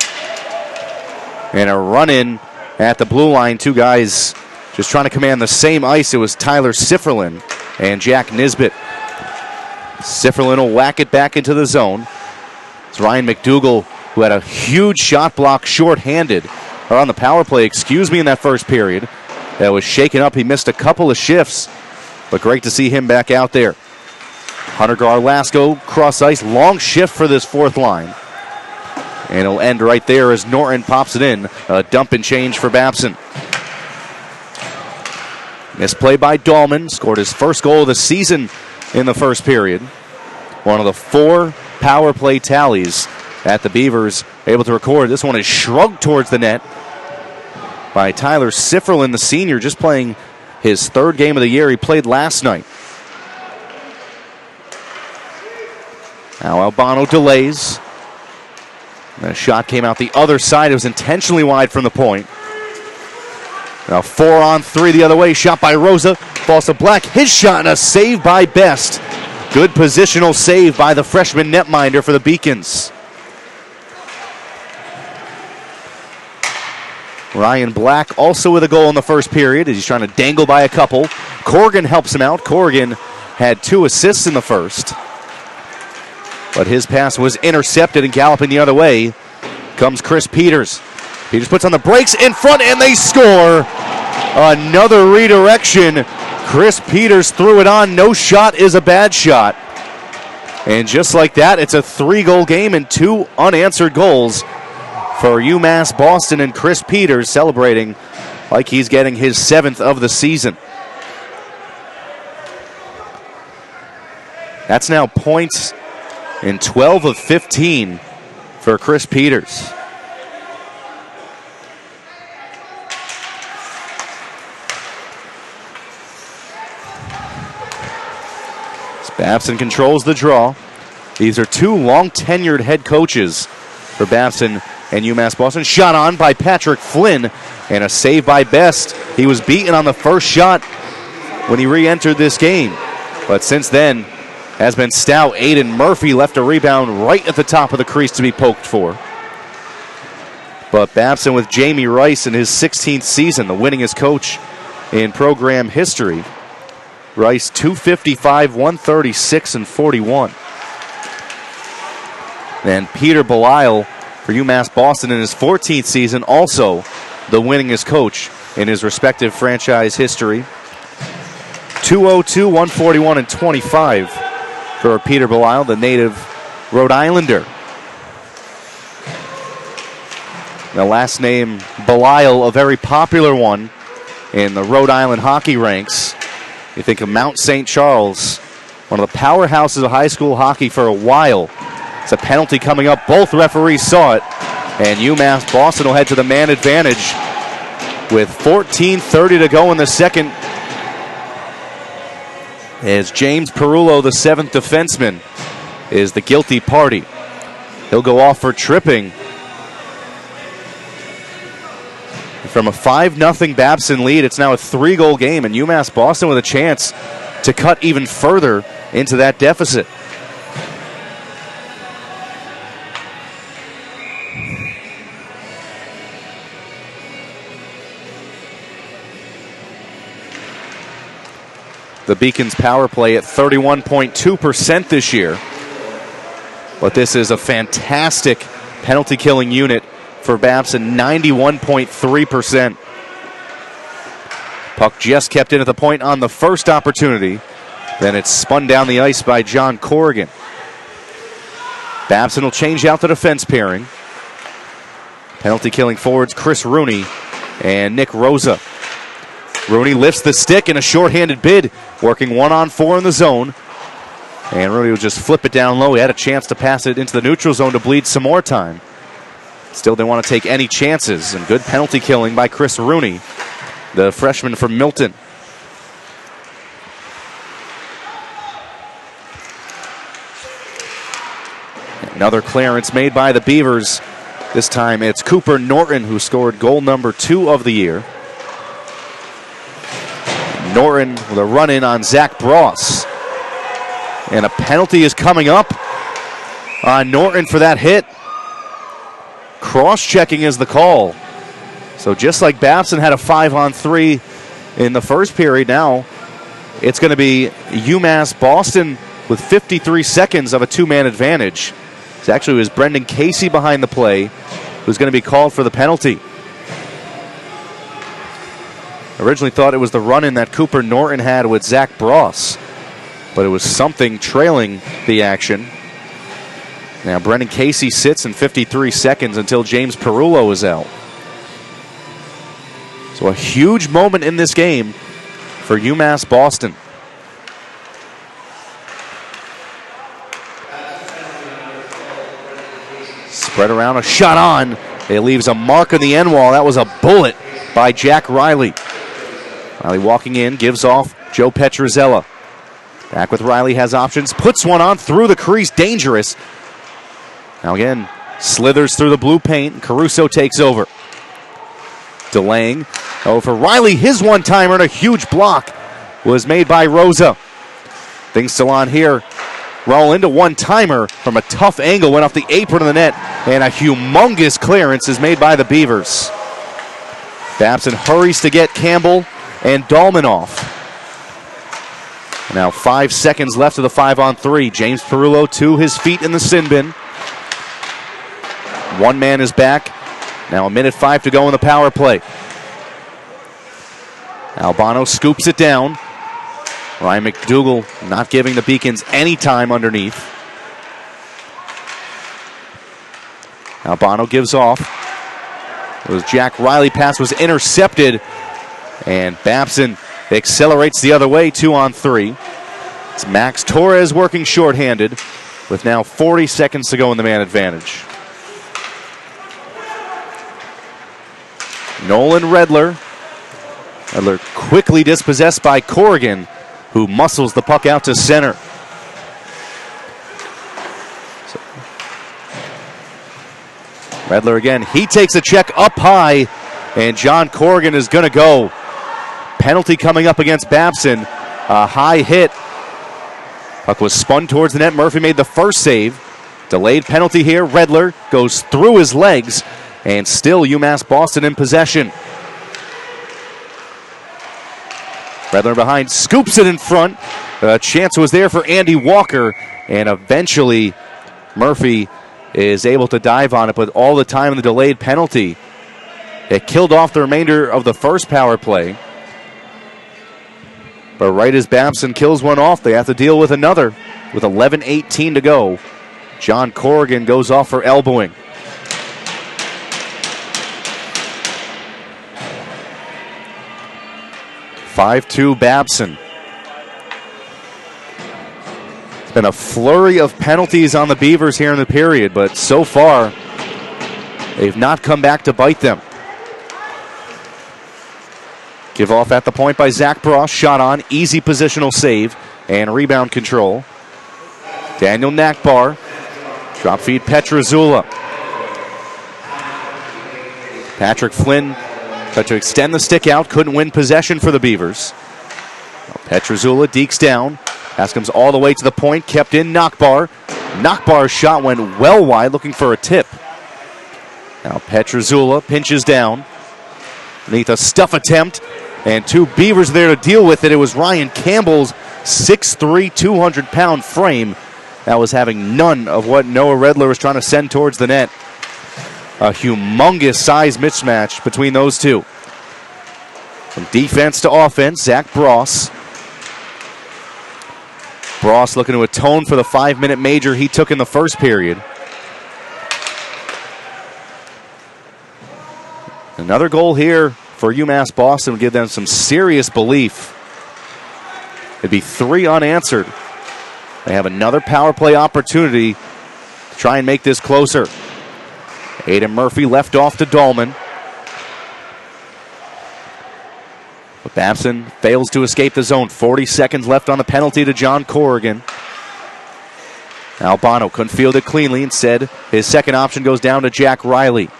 And a run-in at the blue line. Two guys just trying to command the same ice. It was Tyler Sifferlin and Jack Nisbet. Sifferlin will whack it back into the zone. It's Ryan McDougall, who had a huge shot block short-handed, or on the power play, in that first period. That was shaken up. He missed a couple of shifts, but great to see him back out there. Hunter Garlasco, cross ice, long shift for this fourth line. And it'll end right there as Norton pops it in. A dump and change for Babson. Misplay by Dahlman. Scored his first goal of the season in the first period. One of the 4 power play tallies that the Beavers able to record. This one is shrugged towards the net by Tyler Sifferlin, the senior, just playing his 3rd game of the year. He played last night. Now Albano delays. And a shot came out the other side. It was intentionally wide from the point. Now 4-on-3 the other way. Shot by Rosa. Falls to Black. His shot and a save by Best. Good positional save by the freshman netminder for the Beacons. Ryan Black also with a goal in the first period as he's trying to dangle by a couple. Corrigan helps him out. Corrigan had 2 assists in the first. But his pass was intercepted, and galloping the other way comes Chris Peters. Peters puts on the brakes in front, and they score. Another redirection. Chris Peters threw it on. No shot is a bad shot. And just like that, it's a 3-goal game and 2 unanswered goals for UMass Boston, and Chris Peters celebrating like he's getting his 7th of the season. That's now points in 12 of 15 for Chris Peters. Babson controls the draw. These are 2 long-tenured head coaches for Babson and UMass Boston. Shot on by Patrick Flynn, and a save by Best. He was beaten on the first shot when he re-entered this game, but since then has been stout. Aiden Murphy left a rebound right at the top of the crease to be poked for. But Babson with Jamie Rice in his 16th season, the winningest coach in program history. Rice 255, 136, and 41. Then Peter Belisle for UMass Boston in his 14th season, also the winningest coach in his respective franchise history. 202, 141, and 25 for Peter Belisle, the native Rhode Islander. The last name Belisle, a very popular one in the Rhode Island hockey ranks. You think of Mount St. Charles, one of the powerhouses of high school hockey for a while. It's a penalty coming up. Both referees saw it. And UMass Boston will head to the man advantage with 14:30 to go in the second. As James Perullo, the seventh defenseman, is the guilty party. He'll go off for tripping. From a 5-0 Babson lead, it's now a 3-goal game, and UMass Boston with a chance to cut even further into that deficit. The Beacons power play at 31.2% this year. But this is a fantastic penalty killing unit for Babson, 91.3%. Puck just kept in at the point on the first opportunity. Then it's spun down the ice by John Corrigan. Babson will change out the defense pairing. Penalty killing forwards Chris Rooney and Nick Rosa. Rooney lifts the stick in a shorthanded bid, working 1-on-4 in the zone. And Rooney will just flip it down low. He had a chance to pass it into the neutral zone to bleed some more time. Still didn't want to take any chances, and good penalty killing by Chris Rooney, the freshman from Milton. Another clearance made by the Beavers. This time it's Cooper Norton who scored goal number 2 of the year. Norton with a run-in on Zach Bross. And a penalty is coming up on Norton for that hit. Cross-checking is the call. So just like Babson had a 5-on-3 in the first period, now it's going to be UMass Boston with 53 seconds of a 2-man advantage. It actually was Brendan Casey behind the play who's going to be called for the penalty. Originally thought it was the run-in that Cooper Norton had with Zach Bross, but it was something trailing the action. Now Brendan Casey sits in 53 seconds until James Perullo is out. So a huge moment in this game for UMass Boston. Spread around, a shot on. It leaves a mark on the end wall. That was a bullet by Jack Riley. Riley walking in, gives off Joe Petruzella. Back with Riley, has options, puts one on through the crease, dangerous. Now again, slithers through the blue paint, and Caruso takes over. Delaying, for Riley, his one-timer, and a huge block was made by Rosa. Things still on here. Roll into one-timer from a tough angle, went off the apron of the net, and a humongous clearance is made by the Beavers. Babson hurries to get Campbell and Dahlman off. Now 5 seconds left of the 5-on-3. James Perullo to his feet in the sin bin. One man is back. Now 1:05 to go in the power play. Albano scoops it down. Ryan McDougall not giving the Beacons any time underneath. Albano gives off. It was Jack Riley pass was intercepted. And Babson accelerates the other way, 2-on-3. It's Max Torres working shorthanded with now 40 seconds to go in the man advantage. Nolan Redler. Redler quickly dispossessed by Corrigan, who muscles the puck out to center. Redler again. He takes a check up high, and John Corrigan is going to go. Penalty coming up against Babson. A high hit. Puck was spun towards the net. Murphy made the first save. Delayed penalty here. Redler goes through his legs, and still UMass Boston in possession. Redler behind, scoops it in front. A chance was there for Andy Walker, and eventually Murphy is able to dive on it, but all the time in the delayed penalty, it killed off the remainder of the first power play. But right as Babson kills one off, they have to deal with another with 11:18 to go. John Corrigan goes off for elbowing. (5-2) Babson. It's been a flurry of penalties on the Beavers here in the period, but so far they've not come back to bite them. Give off at the point by Zach Bross. Shot on. Easy positional save and rebound control. Daniel Nakbar. Drop feed Petrozula. Patrick Flynn tried to extend the stick out. Couldn't win possession for the Beavers. Petrozula dekes down. Pass comes all the way to the point. Kept in Nakbar. Nakbar's shot went well wide, looking for a tip. Now Petrozula pinches down. Beneath a stuff attempt. And two Beavers there to deal with it. It was Ryan Campbell's 6'3", 200-pound frame that was having none of what Noah Redler was trying to send towards the net. A humongous size mismatch between those two. From defense to offense, Zach Bross. Bross looking to atone for the 5-minute major he took in the first period. Another goal here for UMass Boston would give them some serious belief. It'd be 3 unanswered. They have another power play opportunity to try and make this closer. Aiden Murphy left off to Dahlman. But Babson fails to escape the zone. 40 seconds left on the penalty to John Corrigan. Albano couldn't field it cleanly. Instead, his second option goes down to Jack Riley.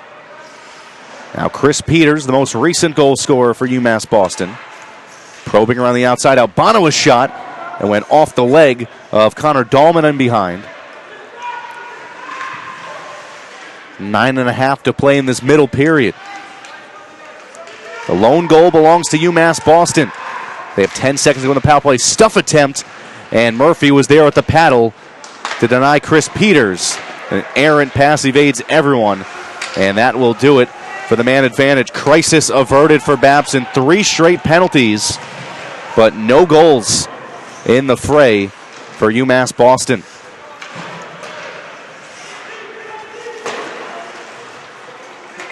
Now Chris Peters, the most recent goal scorer for UMass Boston. Probing around the outside. Albano was shot and went off the leg of Connor Dahlman and behind. 9.5 to play in this middle period. The lone goal belongs to UMass Boston. They have 10 seconds to go in the power play. Stuff attempt, and Murphy was there at the paddle to deny Chris Peters. An errant pass evades everyone, and that will do it for the man advantage. Crisis averted for Babson. 3 straight penalties, but no goals in the fray for UMass Boston.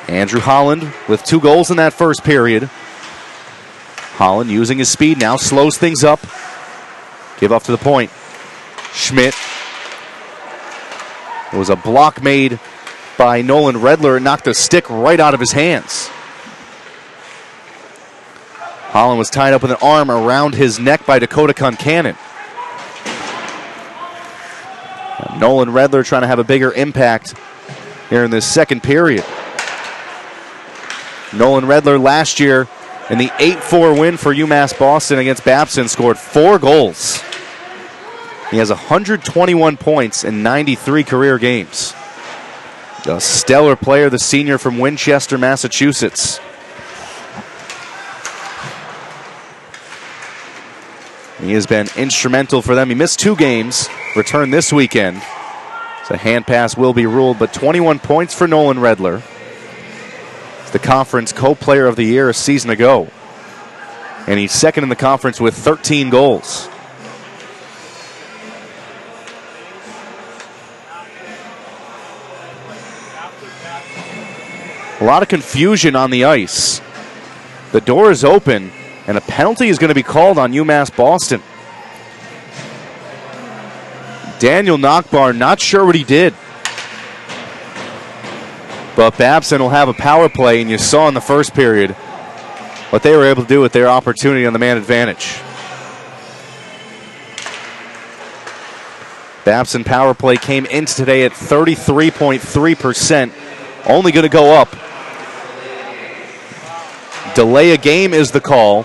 Andrew Holland with 2 goals in that first period. Holland using his speed now slows things up. Give off to the point. Schmidt. It was a block made by Nolan Redler. It knocked the stick right out of his hands. Holland was tied up with an arm around his neck by Dakota Concannon. Nolan Redler trying to have a bigger impact here in this second period. Nolan Redler last year in the 8-4 win for UMass Boston against Babson scored 4 goals. He has 121 points in 93 career games. A stellar player, the senior from Winchester, Massachusetts. He has been instrumental for them. He missed 2 games, returned this weekend. So a hand pass will be ruled, but 21 points for Nolan Redler. The conference co-player of the year a season ago. And he's second in the conference with 13 goals. A lot of confusion on the ice. The door is open, and a penalty is going to be called on UMass Boston. Daniel Nakbar, not sure what he did. But Babson will have a power play, and you saw in the first period what they were able to do with their opportunity on the man advantage. Babson power play came into today at 33.3%, only going to go up. Delay a game is the call.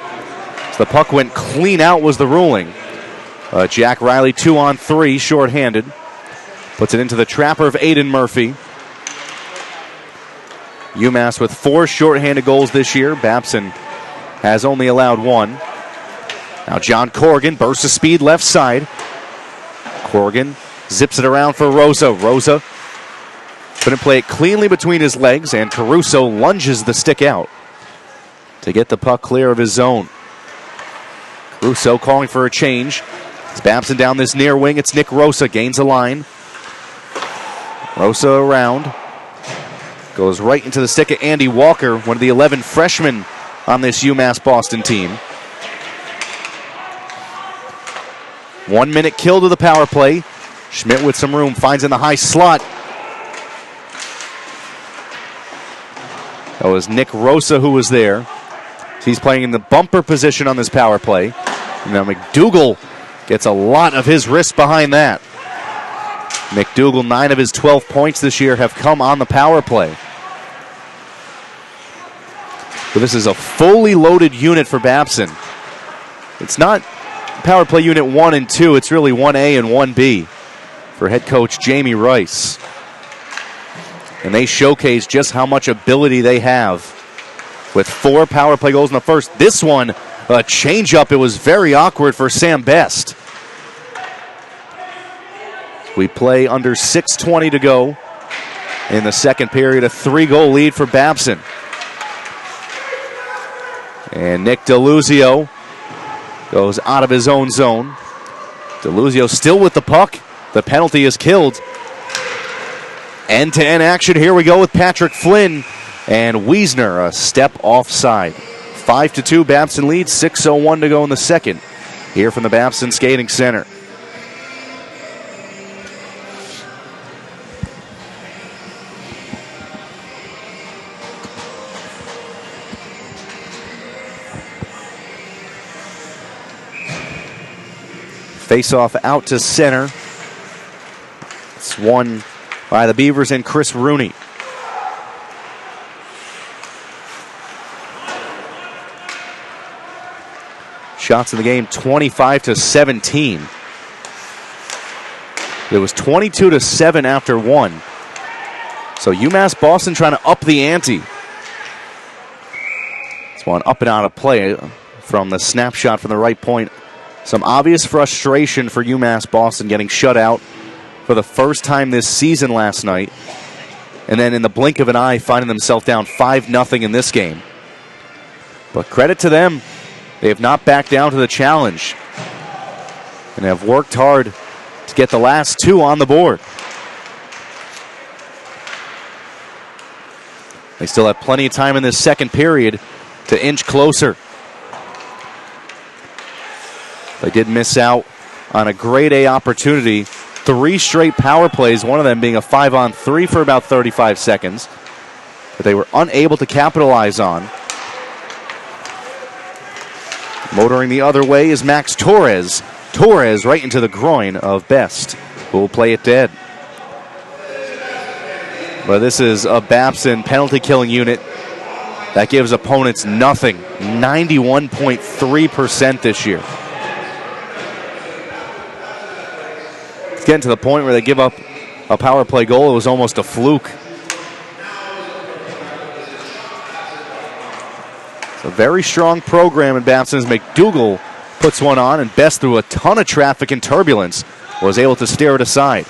The puck went clean out was the ruling. Jack Riley 2-on-3, shorthanded. Puts it into the trapper of Aiden Murphy. UMass with 4 shorthanded goals this year. Babson has only allowed 1. Now John Corrigan bursts of speed left side. Corrigan zips it around for Rosa. Rosa couldn't play it cleanly between his legs, and Caruso lunges the stick out to get the puck clear of his zone. Caruso calling for a change. It's Babson down this near wing. It's Nick Rosa. Gains a line. Rosa around. Goes right into the stick of Andy Walker, one of the 11 freshmen on this UMass Boston team. 1 minute kill to the power play. Schmidt with some room finds in the high slot. That was Nick Rosa who was there. He's playing in the bumper position on this power play. Now McDougal gets a lot of his wrist behind that. McDougal, 9 of his 12 points this year have come on the power play. So this is a fully loaded unit for Babson. It's not power play unit 1 and 2. It's really 1A and 1B for head coach Jamie Rice. And they showcase just how much ability they have with 4 power play goals in the first. This one, a change-up. It was very awkward for Sam Best. We play under 6:20 to go in the second period. A 3-goal lead for Babson. And Nick DeLuzio goes out of his own zone. DeLuzio still with the puck. The penalty is killed. End-to-end action. Here we go with Patrick Flynn and Wiesner, a step offside. 5-2, Babson leads. 6:01 to go in the second. Here from the Babson Skating Center. Face-off out to center. It's won by the Beavers and Chris Rooney. Shots in the game, 25-17. It was 22-7 after 1. So UMass Boston trying to up the ante. It's one up and out of play from the snapshot from the right point. Some obvious frustration for UMass Boston getting shut out for the first time this season last night. And then in the blink of an eye finding themselves down 5-0 in this game. But credit to them. They have not backed down to the challenge and have worked hard to get the last 2 on the board. They still have plenty of time in this second period to inch closer. They did miss out on a grade A opportunity. 3 straight power plays, one of them being a 5-on-3 for about 35 seconds, that they were unable to capitalize on. Motoring the other way is Max Torres. Torres right into the groin of Best, who will play it dead. But this is a Babson penalty killing unit that gives opponents nothing. 91.3% this year. It's getting to the point where they give up a power play goal. It was almost a fluke. A very strong program in Babson as McDougal puts one on, and Best, through a ton of traffic and turbulence, was able to steer it aside.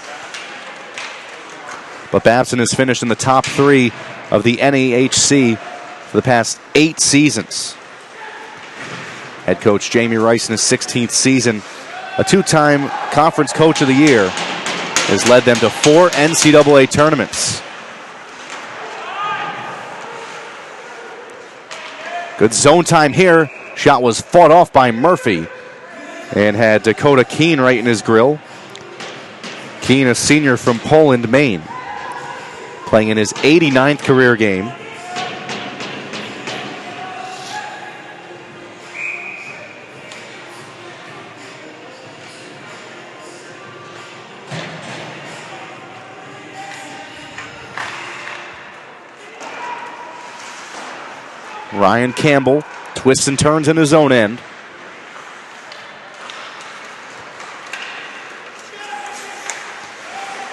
But Babson has finished in the top 3 of the NAHC for the past 8 seasons. Head coach Jamie Rice in his 16th season, a 2-time Conference Coach of the Year, has led them to 4 NCAA tournaments. Good zone time here. Shot was fought off by Murphy and had Dakota Keene right in his grill. Keene, a senior from Poland, Maine, playing in his 89th career game. Ryan Campbell twists and turns in his own end.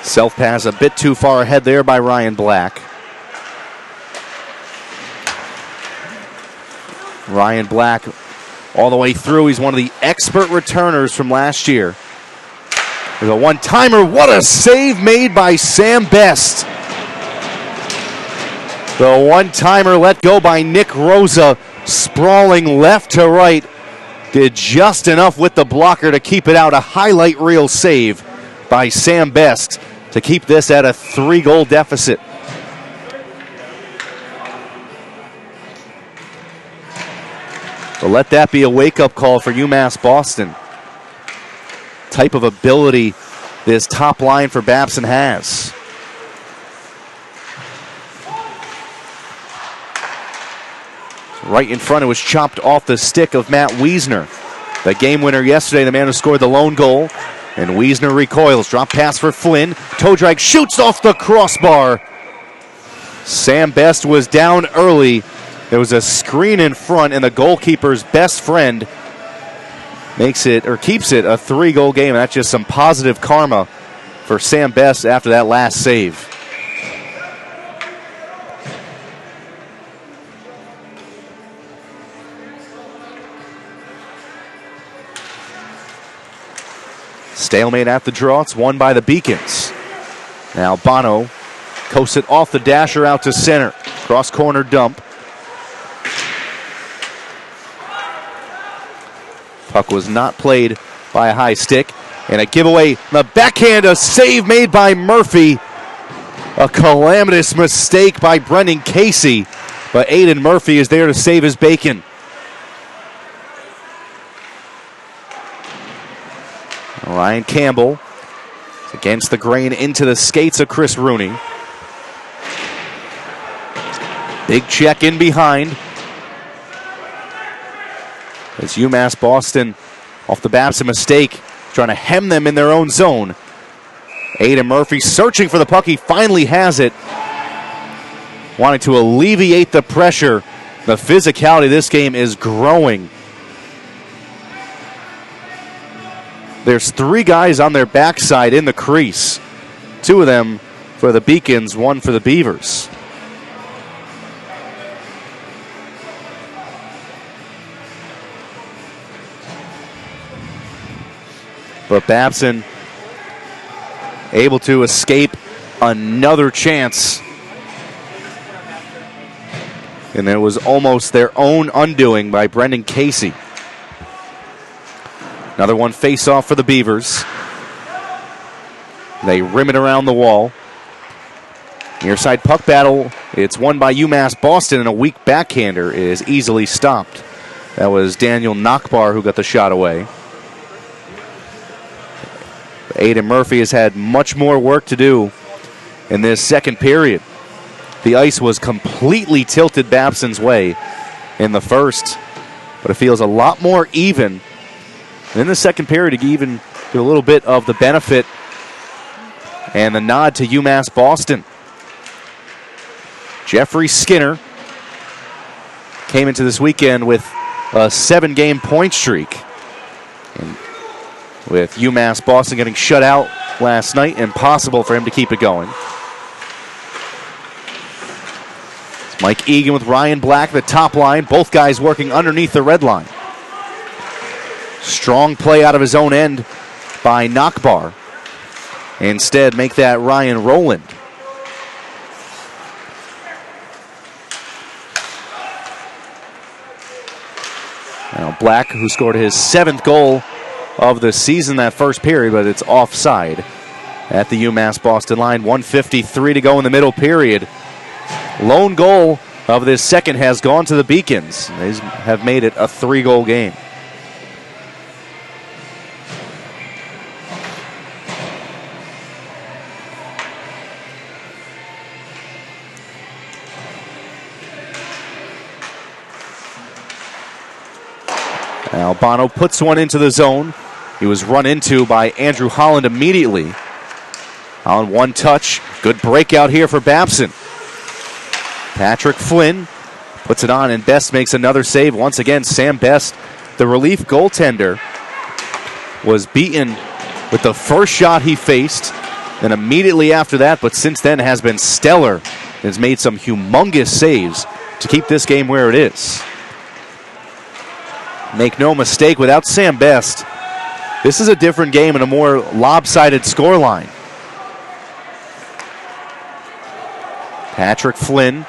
Self-pass a bit too far ahead there by Ryan Black. Ryan Black all the way through. He's one of the expert returners from last year. There's a one-timer. What a save made by Sam Best. The one-timer let go by Nick Rosa, sprawling left to right. Did just enough with the blocker to keep it out. A highlight reel save by Sam Best to keep this at a 3-goal deficit. So let that be a wake-up call for UMass Boston. Type of ability this top line for Babson has. Right in front, it was chopped off the stick of Matt Wiesner. The game winner yesterday, the man who scored the lone goal. And Wiesner recoils. Drop pass for Flynn. Toe drag shoots off the crossbar. Sam Best was down early. There was a screen in front, and the goalkeeper's best friend keeps it a 3-goal game. And that's just some positive karma for Sam Best after that last save. Stalemate at the draw. It's won by the Beacons. Now Bono coasts it off the dasher out to center. Cross corner dump. Puck was not played by a high stick. And a giveaway. The backhand, a save made by Murphy. A calamitous mistake by Brendan Casey. But Aiden Murphy is there to save his bacon. Ryan Campbell is against the grain into the skates of Chris Rooney. Big check in behind. As UMass Boston, off the Babson mistake, trying to hem them in their own zone. Aiden Murphy searching for the puck. He finally has it. Wanting to alleviate the pressure. The physicality of this game is growing. There's 3 guys on their backside in the crease. 2 of them for the Beacons, 1 for the Beavers. But Babson able to escape another chance. And it was almost their own undoing by Brendan Casey. Another one face-off for the Beavers. They rim it around the wall. Near side puck battle. It's won by UMass Boston, and a weak backhander is easily stopped. That was Daniel Nachbar who got the shot away. Aiden Murphy has had much more work to do in this second period. The ice was completely tilted Babson's way in the first, but it feels a lot more even. In the second period, to even get a little bit of the benefit and the nod to UMass Boston. Jeffrey Skinner came into this weekend with a 7-game point streak. And with UMass Boston getting shut out last night, impossible for him to keep it going. It's Mike Egan with Ryan Black, the top line. Both guys working underneath the red line. Strong play out of his own end by Nachbar. Instead, make that Ryan Rowland. Now Black, who scored his 7th goal of the season that first period, but it's offside at the UMass Boston line. 1:53 to go in the middle period. Lone goal of this second has gone to the Beacons. They have made it a 3-goal game. Albano puts one into the zone. He was run into by Andrew Holland immediately. Holland one touch. Good breakout here for Babson. Patrick Flynn puts it on, and Best makes another save. Once again, Sam Best, the relief goaltender, was beaten with the first shot he faced, and immediately after that, but since then has been stellar, has made some humongous saves to keep this game where it is. Make no mistake, without Sam Best, this is a different game and a more lopsided scoreline. Patrick Flynn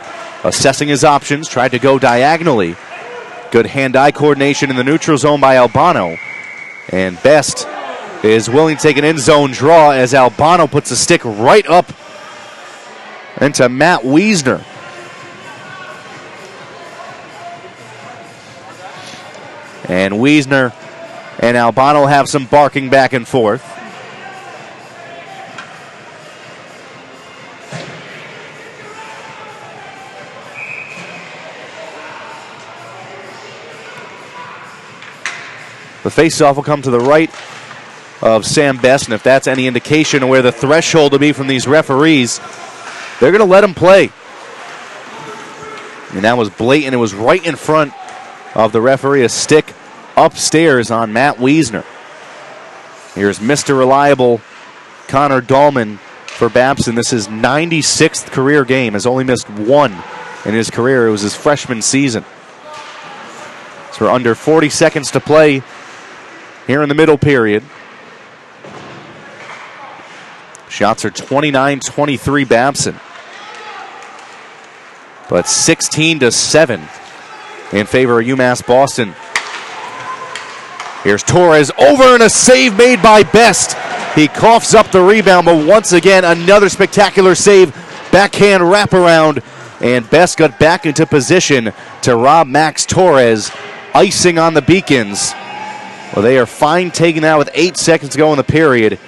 assessing his options, tried to go diagonally. Good hand-eye coordination in the neutral zone by Albano. And Best is willing to take an in-zone draw as Albano puts the stick right up into Matt Wiesner. And Wiesner and Albano have some barking back and forth. The faceoff will come to the right of Sam Best, and if that's any indication of where the threshold will be from these referees, they're going to let him play. And that was blatant. It was right in front of the referee, a stick upstairs on Matt Wiesner. Here's Mr. Reliable Connor Dahlman for Babson. This is his 96th career game, has only missed one in his career. It was his freshman season. So we're under 40 seconds to play here in the middle period. Shots are 29-23 Babson. But 16-7 in favor of UMass Boston. Here's Torres over, and a save made by Best. He coughs up the rebound, but once again, another spectacular save. Backhand wraparound, and Best got back into position to rob Max Torres. Icing on the Beacons. Well, they are fine taking that with 8 seconds to go in the period,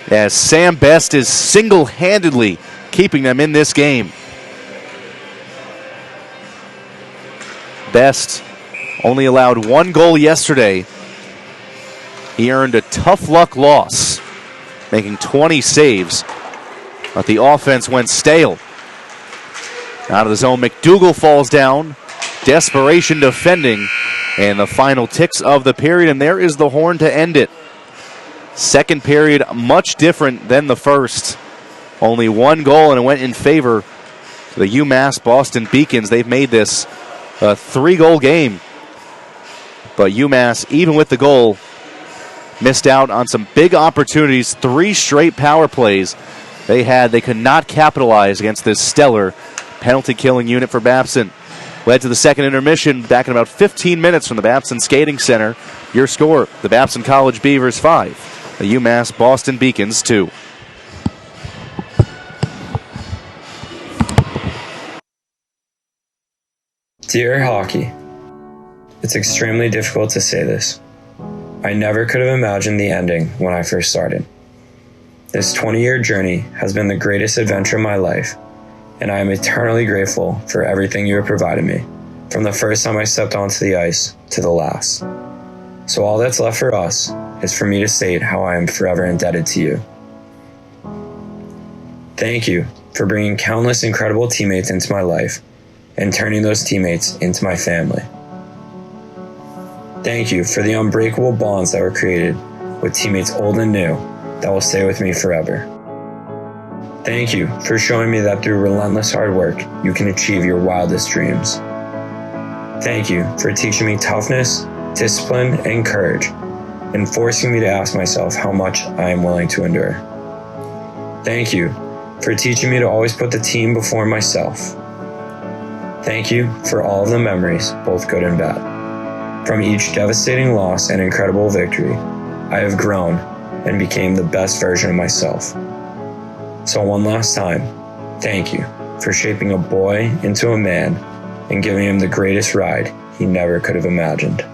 as Sam Best is single-handedly keeping them in this game. Best only allowed one goal yesterday. He earned a tough luck loss, making 20 saves, but the offense went stale. Out of the zone, McDougal falls down. Desperation defending, and the final ticks of the period, and there is the horn to end it. Second period, much different than the first. Only one goal, and it went in favor of the UMass Boston Beacons. They've made this a 3-goal game. But UMass, even with the goal, missed out on some big opportunities. 3 straight power plays they could not capitalize against this stellar penalty-killing unit for Babson. Led to the second intermission back in about 15 minutes from the Babson Skating Center. Your score, the Babson College Beavers 5, the UMass Boston Beacons 2. Dear hockey, it's extremely difficult to say this. I never could have imagined the ending when I first started. This 20-year journey has been the greatest adventure of my life, and I am eternally grateful for everything you have provided me, from the first time I stepped onto the ice to the last. So all that's left for us is for me to state how I am forever indebted to you. Thank you for bringing countless incredible teammates into my life and turning those teammates into my family. Thank you for the unbreakable bonds that were created with teammates old and new that will stay with me forever. Thank you for showing me that through relentless hard work, you can achieve your wildest dreams. Thank you for teaching me toughness, discipline, and courage, and forcing me to ask myself how much I am willing to endure. Thank you for teaching me to always put the team before myself. Thank you for all of the memories, both good and bad. From each devastating loss and incredible victory, I have grown and became the best version of myself. So one last time, thank you for shaping a boy into a man and giving him the greatest ride he never could have imagined.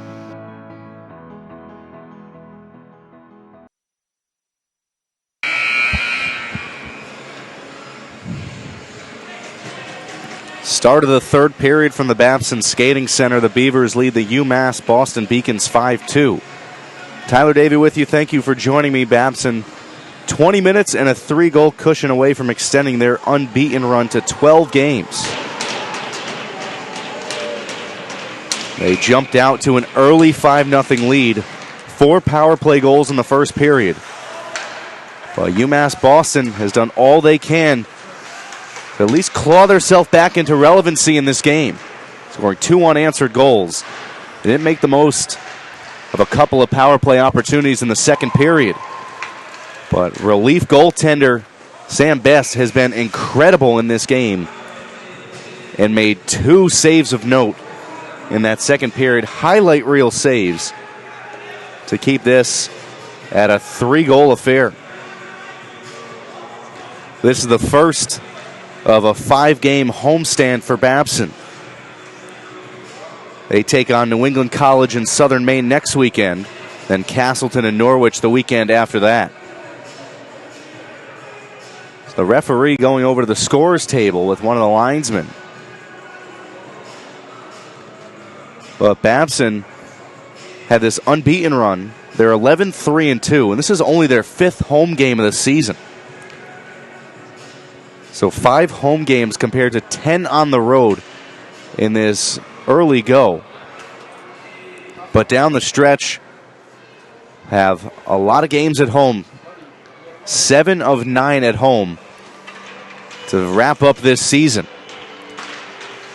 Start of the third period from the Babson Skating Center. The Beavers lead the UMass Boston Beacons 5-2. Tyler Davey with you. Thank you for joining me. Babson 20 minutes and a 3-goal cushion away from extending their unbeaten run to 12 games. They jumped out to an early 5-0 lead. 4 power play goals in the first period. But UMass Boston has done all they can to at least claw themselves back into relevancy in this game, scoring 2 unanswered goals. They didn't make the most of a couple of power play opportunities in the second period. But relief goaltender Sam Best has been incredible in this game and made 2 saves of note in that second period. Highlight reel saves to keep this at a 3-goal affair. This is the first of a 5-game homestand for Babson. They take on New England College and Southern Maine next weekend, then Castleton and Norwich the weekend after that. So the referee going over to the scores table with one of the linesmen. But Babson had this unbeaten run. They're 11-3-2, and this is only their 5th home game of the season. So 5 home games compared to 10 on the road in this early go. But down the stretch, have a lot of games at home. 7 of 9 at home to wrap up this season.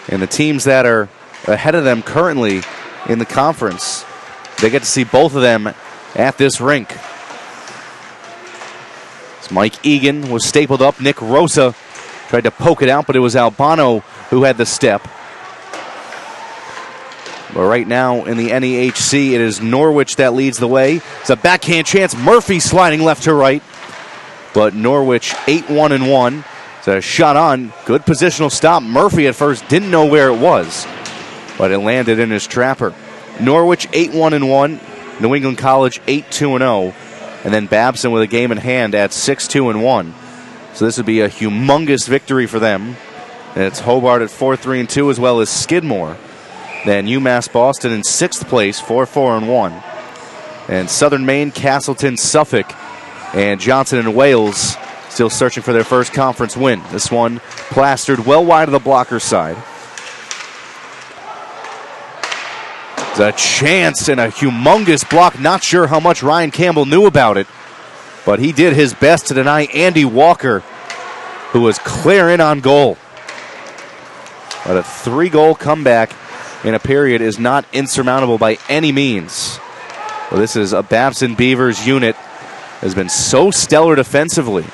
And the teams that are ahead of them currently in the conference, they get to see both of them at this rink. So Mike Egan was stapled up. Nick Rosa tried to poke it out, but it was Albano who had the step. But right now in the NEHC, it is Norwich that leads the way. It's a backhand chance. Murphy sliding left to right. But Norwich 8-1-1. It's a shot on. Good positional stop. Murphy at first didn't know where it was, but it landed in his trapper. Norwich 8-1-1. New England College 8-2-0. And then Babson with a game in hand at 6-2-1. So this would be a humongous victory for them. And it's Hobart at 4-3-2, as well as Skidmore. Then UMass Boston in 6th place, 4-4-1. And Southern Maine, Castleton, Suffolk, and Johnson and Wales still searching for their first conference win. This one plastered well wide of the blocker side. It's a chance and a humongous block. Not sure how much Ryan Campbell knew about it, but he did his best to deny Andy Walker, who was clear in on goal. But a 3-goal comeback in a period is not insurmountable by any means. Well, this is a Babson Beavers unit that has been so stellar defensively.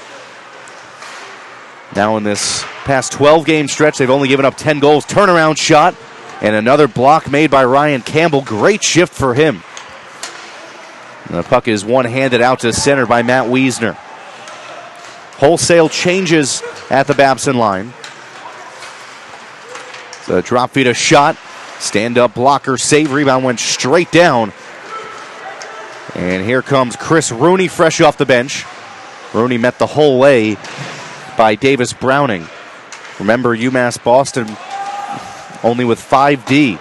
Now in this past 12-game stretch, they've only given up 10 goals. Turnaround shot and another block made by Ryan Campbell. Great shift for him. And the puck is one-handed out to center by Matt Wiesner. Wholesale changes at the Babson line. The drop feed, a shot. Stand-up blocker, save, rebound went straight down. And here comes Chris Rooney fresh off the bench. Rooney met the whole way by Davis Browning. Remember, UMass Boston only with 5D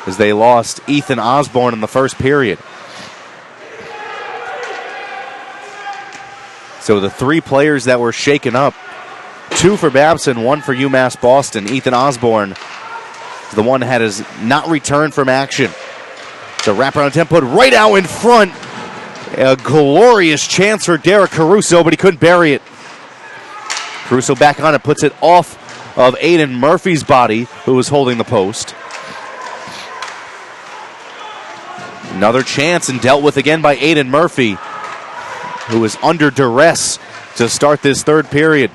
as they lost Ethan Osborne in the first period. So the 3 players that were shaken up, 2 for Babson, 1 for UMass Boston. Ethan Osborne, the one that has not returned from action. The wraparound attempt put right out in front. A glorious chance for Derek Caruso, but he couldn't bury it. Caruso back on it, puts it off of Aiden Murphy's body, who was holding the post. Another chance and dealt with again by Aiden Murphy, who is under duress to start this third period.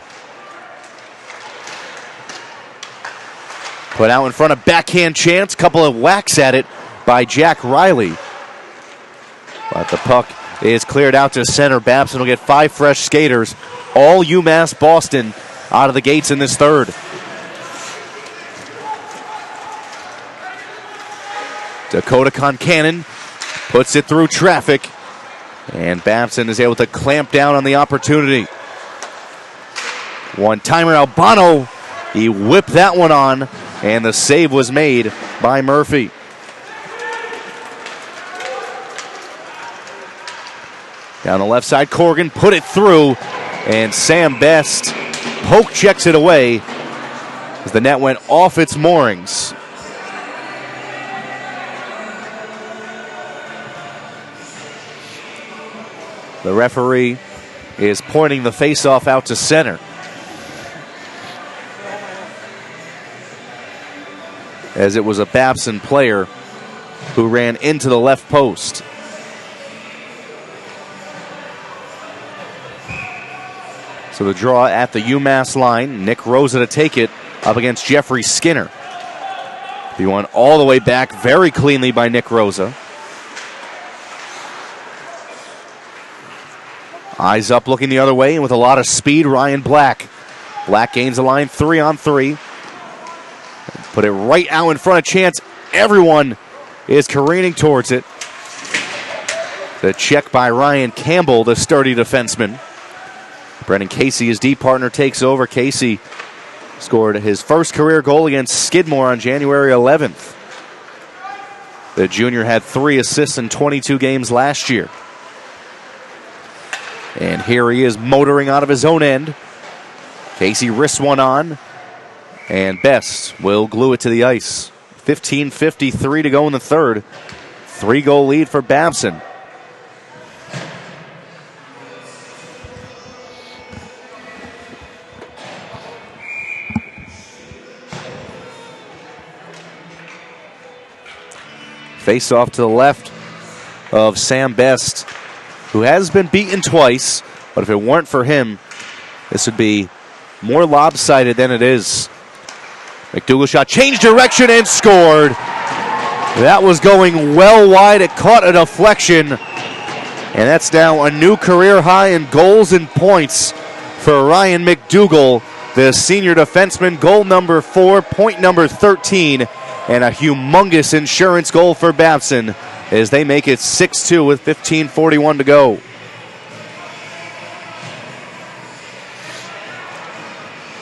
Put out in front, of backhand chance, couple of whacks at it by Jack Riley. But the puck is cleared out to center. Babson will get 5 fresh skaters. All UMass Boston out of the gates in this third. Dakota Concannon puts it through traffic. And Babson is able to clamp down on the opportunity. One-timer, Albano. He whipped that one on. And the save was made by Murphy. Down the left side, Corrigan put it through. And Sam Best poke checks it away as the net went off its moorings. The referee is pointing the faceoff out to center. As it was a Babson player who ran into the left post. So the draw at the UMass line. Nick Rosa to take it up against Jeffrey Skinner. He went all the way back very cleanly by Nick Rosa. Eyes up, looking the other way, and with a lot of speed, Ryan Black. Black gains the line 3-on-3. Put it right out in front of Chance. Everyone is careening towards it. The check by Ryan Campbell, the sturdy defenseman. Brendan Casey, his D partner, takes over. Casey scored his first career goal against Skidmore on January 11th. The junior had 3 assists in 22 games last year. And here he is motoring out of his own end. Casey wrists one on. And Best will glue it to the ice. 15:53 to go in the third. 3-goal lead for Babson. Face off to the left of Sam Best, who has been beaten twice, but if it weren't for him, this would be more lopsided than it is. McDougal shot, changed direction and scored. That was going well wide. It caught a deflection, and that's now a new career high in goals and points for Ryan McDougal, the senior defenseman. Goal number 4, point number 13, and a humongous insurance goal for Babson as they make it 6-2 with 15:41 to go.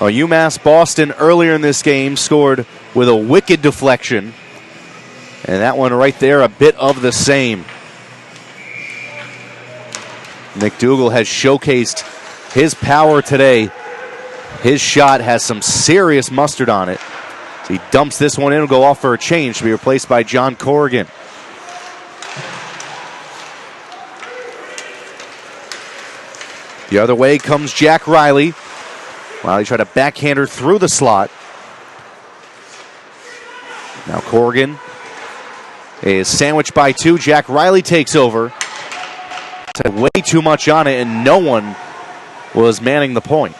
UMass Boston earlier in this game scored with a wicked deflection. And that one right there, a bit of the same. McDougal has showcased his power today. His shot has some serious mustard on it. So he dumps this one in and go off for a change to be replaced by John Corrigan. The other way comes Jack Riley. Riley tried to backhand her through the slot. Now Corrigan is sandwiched by 2. Jack Riley takes over. Had way too much on it, and no one was manning the point.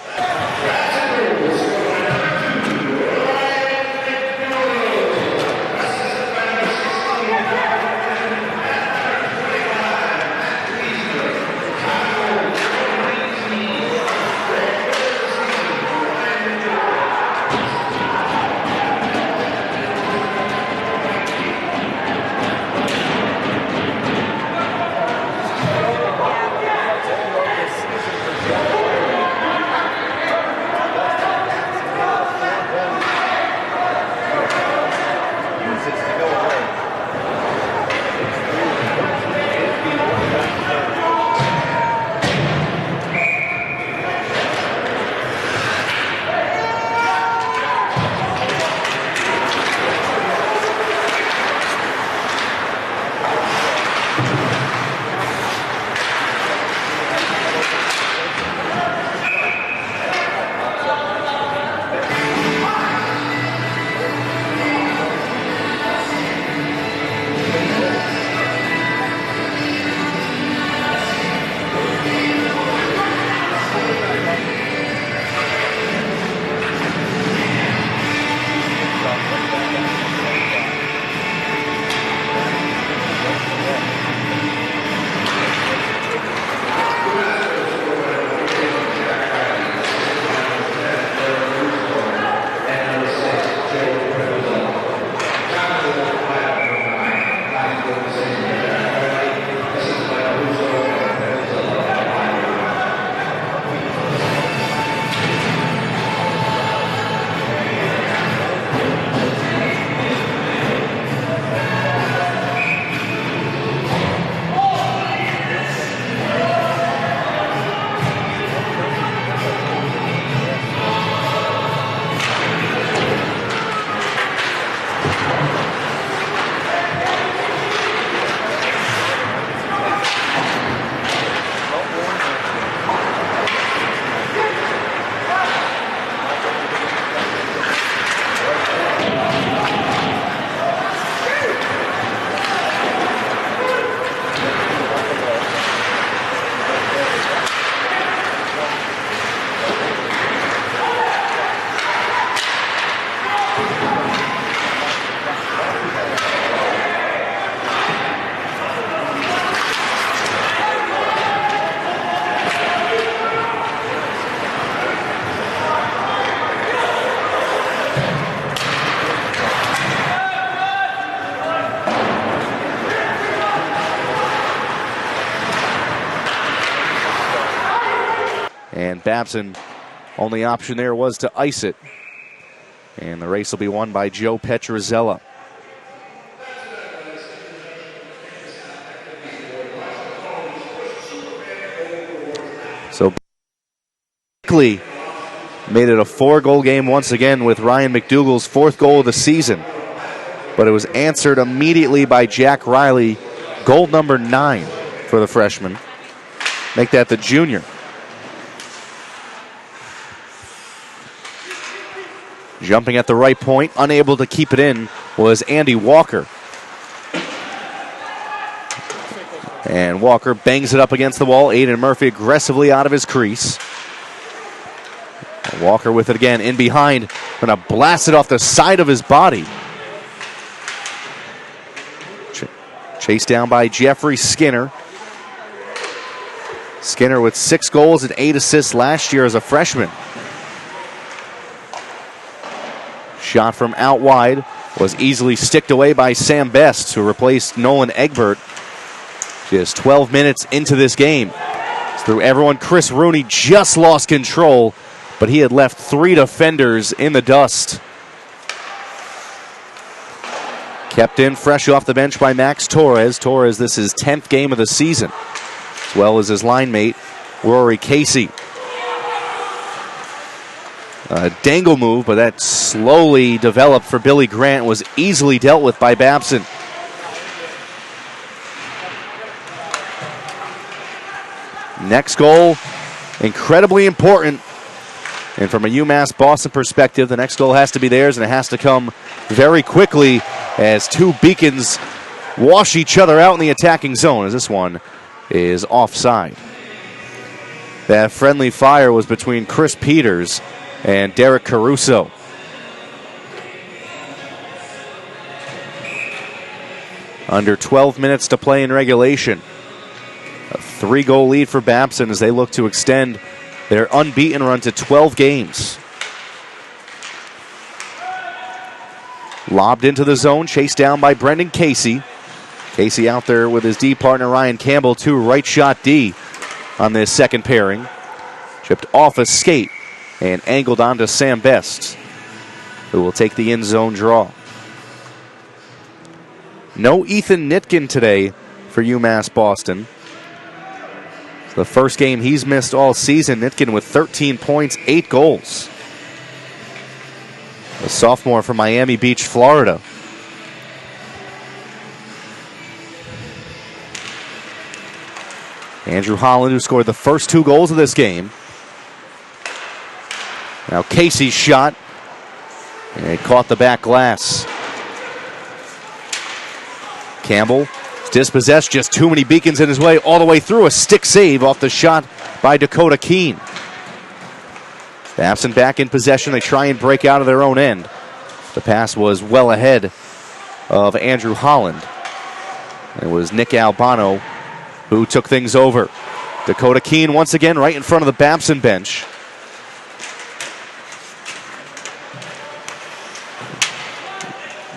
And Babson, only option there was to ice it. And the race will be won by Joe Petrozzella. So Berkeley made it a 4-goal game once again with Ryan McDougall's 4th goal of the season. But it was answered immediately by Jack Riley, goal number 9 for the freshman. Make that the junior. Jumping at the right point, unable to keep it in, was Andy Walker. And Walker bangs it up against the wall. Aiden Murphy aggressively out of his crease. Walker with it again, in behind. Gonna blast it off the side of his body. Chased down by Jeffrey Skinner. Skinner with 6 goals and 8 assists last year as a freshman. Shot from out wide was easily sticked away by Sam Best, who replaced Nolan Egbert just 12 minutes into this game. Through everyone, Chris Rooney just lost control, but he had left 3 defenders in the dust. Kept in fresh off the bench by Max Torres. Torres, this is his 10th game of the season, as well as his line mate, Rory Casey. A dangle move, but that slowly developed for Billy Grant, was easily dealt with by Babson. Next goal, incredibly important. And from a UMass Boston perspective, the next goal has to be theirs, and it has to come very quickly as 2 Beacons wash each other out in the attacking zone, as this one is offside. That friendly fire was between Chris Peters and Derek Caruso. Under 12 minutes to play in regulation. A 3-goal lead for Babson as they look to extend their unbeaten run to 12 games. Lobbed into the zone, chased down by Brendan Casey. Casey out there with his D partner Ryan Campbell, 2 right shot D on this second pairing. Chipped off a skate and angled onto Sam Best, who will take the end zone draw. No Ethan Nitkin today for UMass Boston. It's the first game he's missed all season. Nitkin with 13 points, 8 goals. A sophomore from Miami Beach, Florida. Andrew Holland, who scored the first 2 goals of this game. Now Casey's shot, and it caught the back glass. Campbell is dispossessed, just too many Beacons in his way, all the way through. A stick save off the shot by Dakota Keene. Babson back in possession. They try and break out of their own end. The pass was well ahead of Andrew Holland. It was Nick Albano who took things over. Dakota Keene once again right in front of the Babson bench.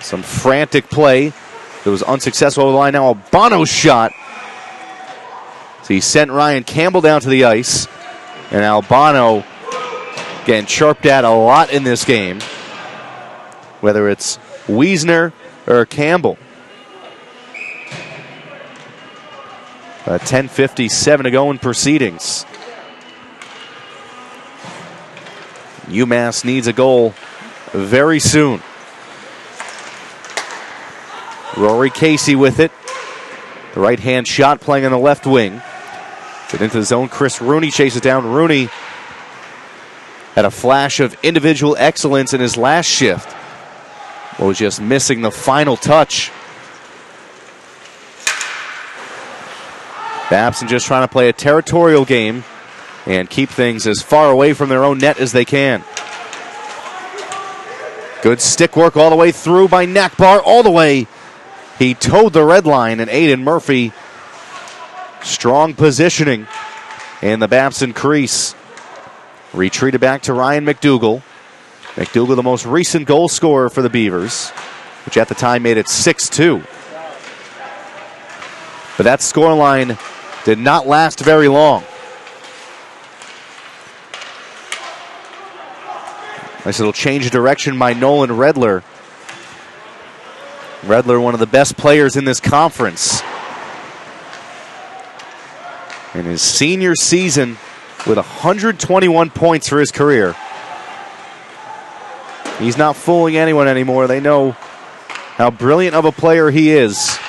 Some frantic play. It was unsuccessful over the line. Now Albano's shot. So he sent Ryan Campbell down to the ice. And Albano getting chirped at a lot in this game, whether it's Wiesner or Campbell. 10:57 to go in proceedings. UMass needs a goal very soon. Rory Casey with it. The right-hand shot playing on the left wing. Get into the zone. Chris Rooney chases down. Rooney had a flash of individual excellence in his last shift. Was just missing the final touch. Babson just trying to play a territorial game and keep things as far away from their own net as they can. Good stick work all the way through by Nakbar, all the way. He towed the red line, and Aiden Murphy, strong positioning in the Babson crease. Retreated back to Ryan McDougall. McDougall, the most recent goal scorer for the Beavers, which at the time made it 6-2. But that scoreline did not last very long. Nice little change of direction by Nolan Redler. Redler, one of the best players in this conference. In his senior season with 121 points for his career. He's not fooling anyone anymore. They know how brilliant of a player he is,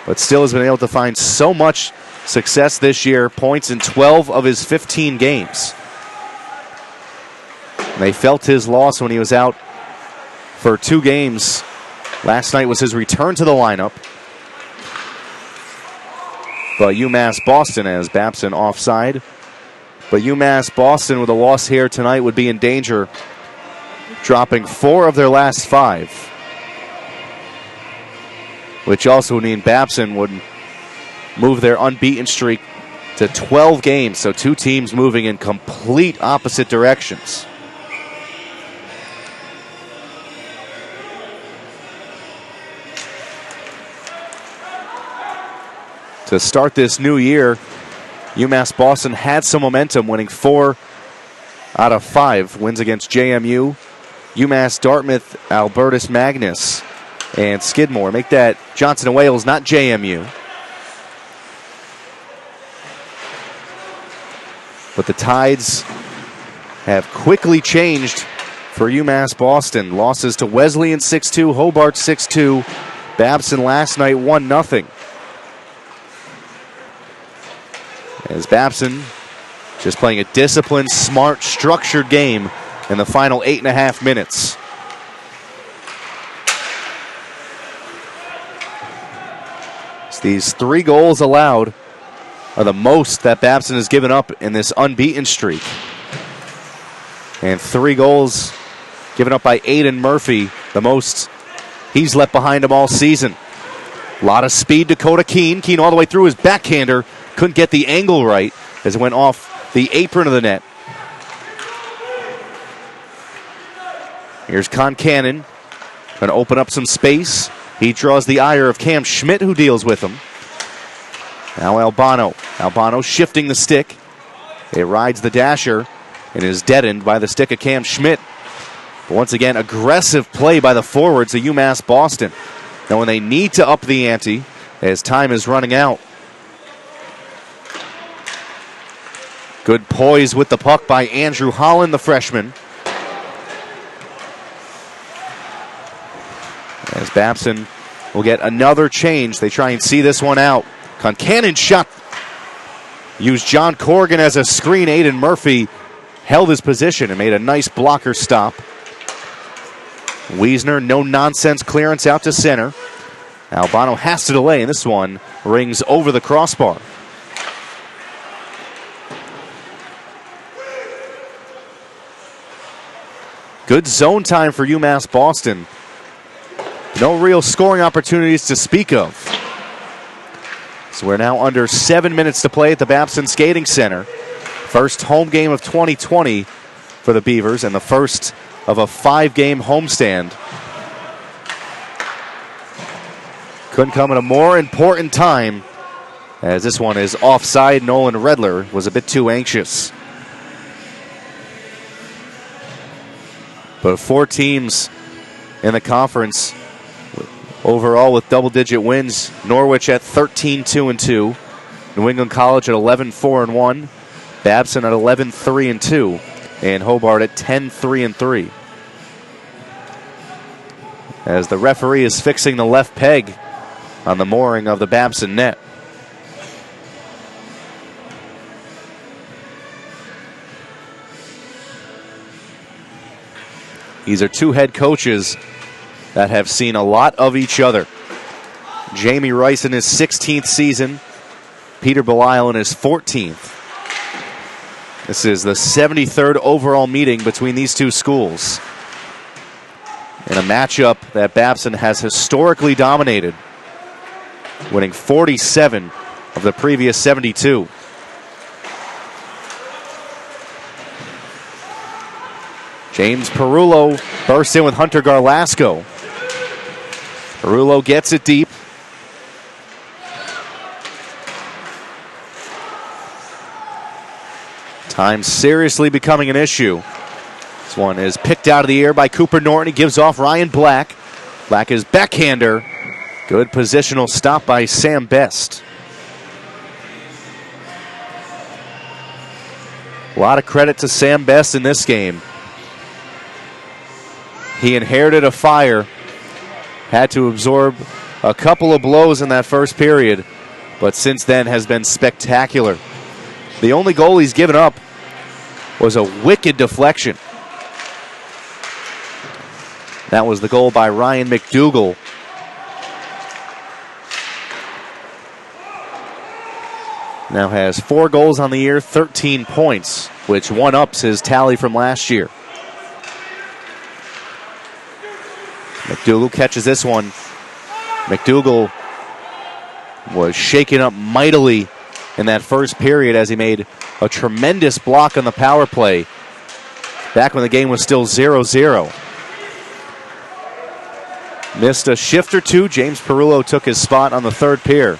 but still has been able to find so much success this year. Points in 12 of his 15 games. They felt his loss when he was out for 2 games. Last night was his return to the lineup. But UMass Boston has Babson offside. But UMass Boston with a loss here tonight would be in danger, dropping 4 of their last 5. Which also would mean Babson would move their unbeaten streak to 12 games. So 2 teams moving in complete opposite directions. To start this new year, UMass Boston had some momentum, winning 4 out of 5 wins against JMU, UMass Dartmouth, Albertus Magnus, and Skidmore. Make that Johnson and Wales, not JMU. But the tides have quickly changed for UMass Boston. Losses to Wesleyan 6-2, Hobart 6-2, Babson last night 1-0. As Babson just playing a disciplined, smart, structured game in the final 8.5 minutes. So these 3 goals allowed are the most that Babson has given up in this unbeaten streak. And 3 goals given up by Aiden Murphy, the most he's left behind him all season. A lot of speed, Dakota Keene. Keene all the way through his backhander. Couldn't get the angle right as it went off the apron of the net. Here's Concannon. Going to open up some space. He draws the ire of Cam Schmidt, who deals with him. Now Albano. Albano shifting the stick. It rides the dasher and is deadened by the stick of Cam Schmidt. But once again, aggressive play by the forwards of UMass Boston. Now when they need to up the ante as time is running out. Good poise with the puck by Andrew Holland, the freshman. As Babson will get another change. They try and see this one out. Concannon shot. Used John Corrigan as a screen. Aiden Murphy held his position and made a nice blocker stop. Wiesner, no nonsense clearance out to center. Albano has to delay, and this one rings over the crossbar. Good zone time for UMass Boston. No real scoring opportunities to speak of. So we're now under 7 minutes to play at the Babson Skating Center. First home game of 2020 for the Beavers and the first of a 5-game homestand. Couldn't come at a more important time as this one is offside. Nolan Redler was a bit too anxious. But 4 teams in the conference overall with double-digit wins. Norwich at 13-2-2. New England College at 11-4-1. Babson at 11-3-2. And Hobart at 10-3-3. As the referee is fixing the left peg on the mooring of the Babson net. These are 2 head coaches that have seen a lot of each other. Jamie Rice in his 16th season, Peter Belisle in his 14th. This is the 73rd overall meeting between these 2 schools. In a matchup that Babson has historically dominated, winning 47 of the previous 72. James Perullo bursts in with Hunter Garlasco. Perullo gets it deep. Time seriously becoming an issue. This one is picked out of the air by Cooper Norton. He gives off Ryan Black. Black is backhander. Good positional stop by Sam Best. A lot of credit to Sam Best in this game. He inherited a fire. Had to absorb a couple of blows in that first period, but since then has been spectacular. The only goal he's given up was a wicked deflection. That was the goal by Ryan McDougall. Now has 4 goals on the year, 13 points, which one-ups his tally from last year. McDougall catches this one. McDougall was shaken up mightily in that first period as he made a tremendous block on the power play back when the game was still 0-0. Missed a shift or two. James Perullo took his spot on the third pair.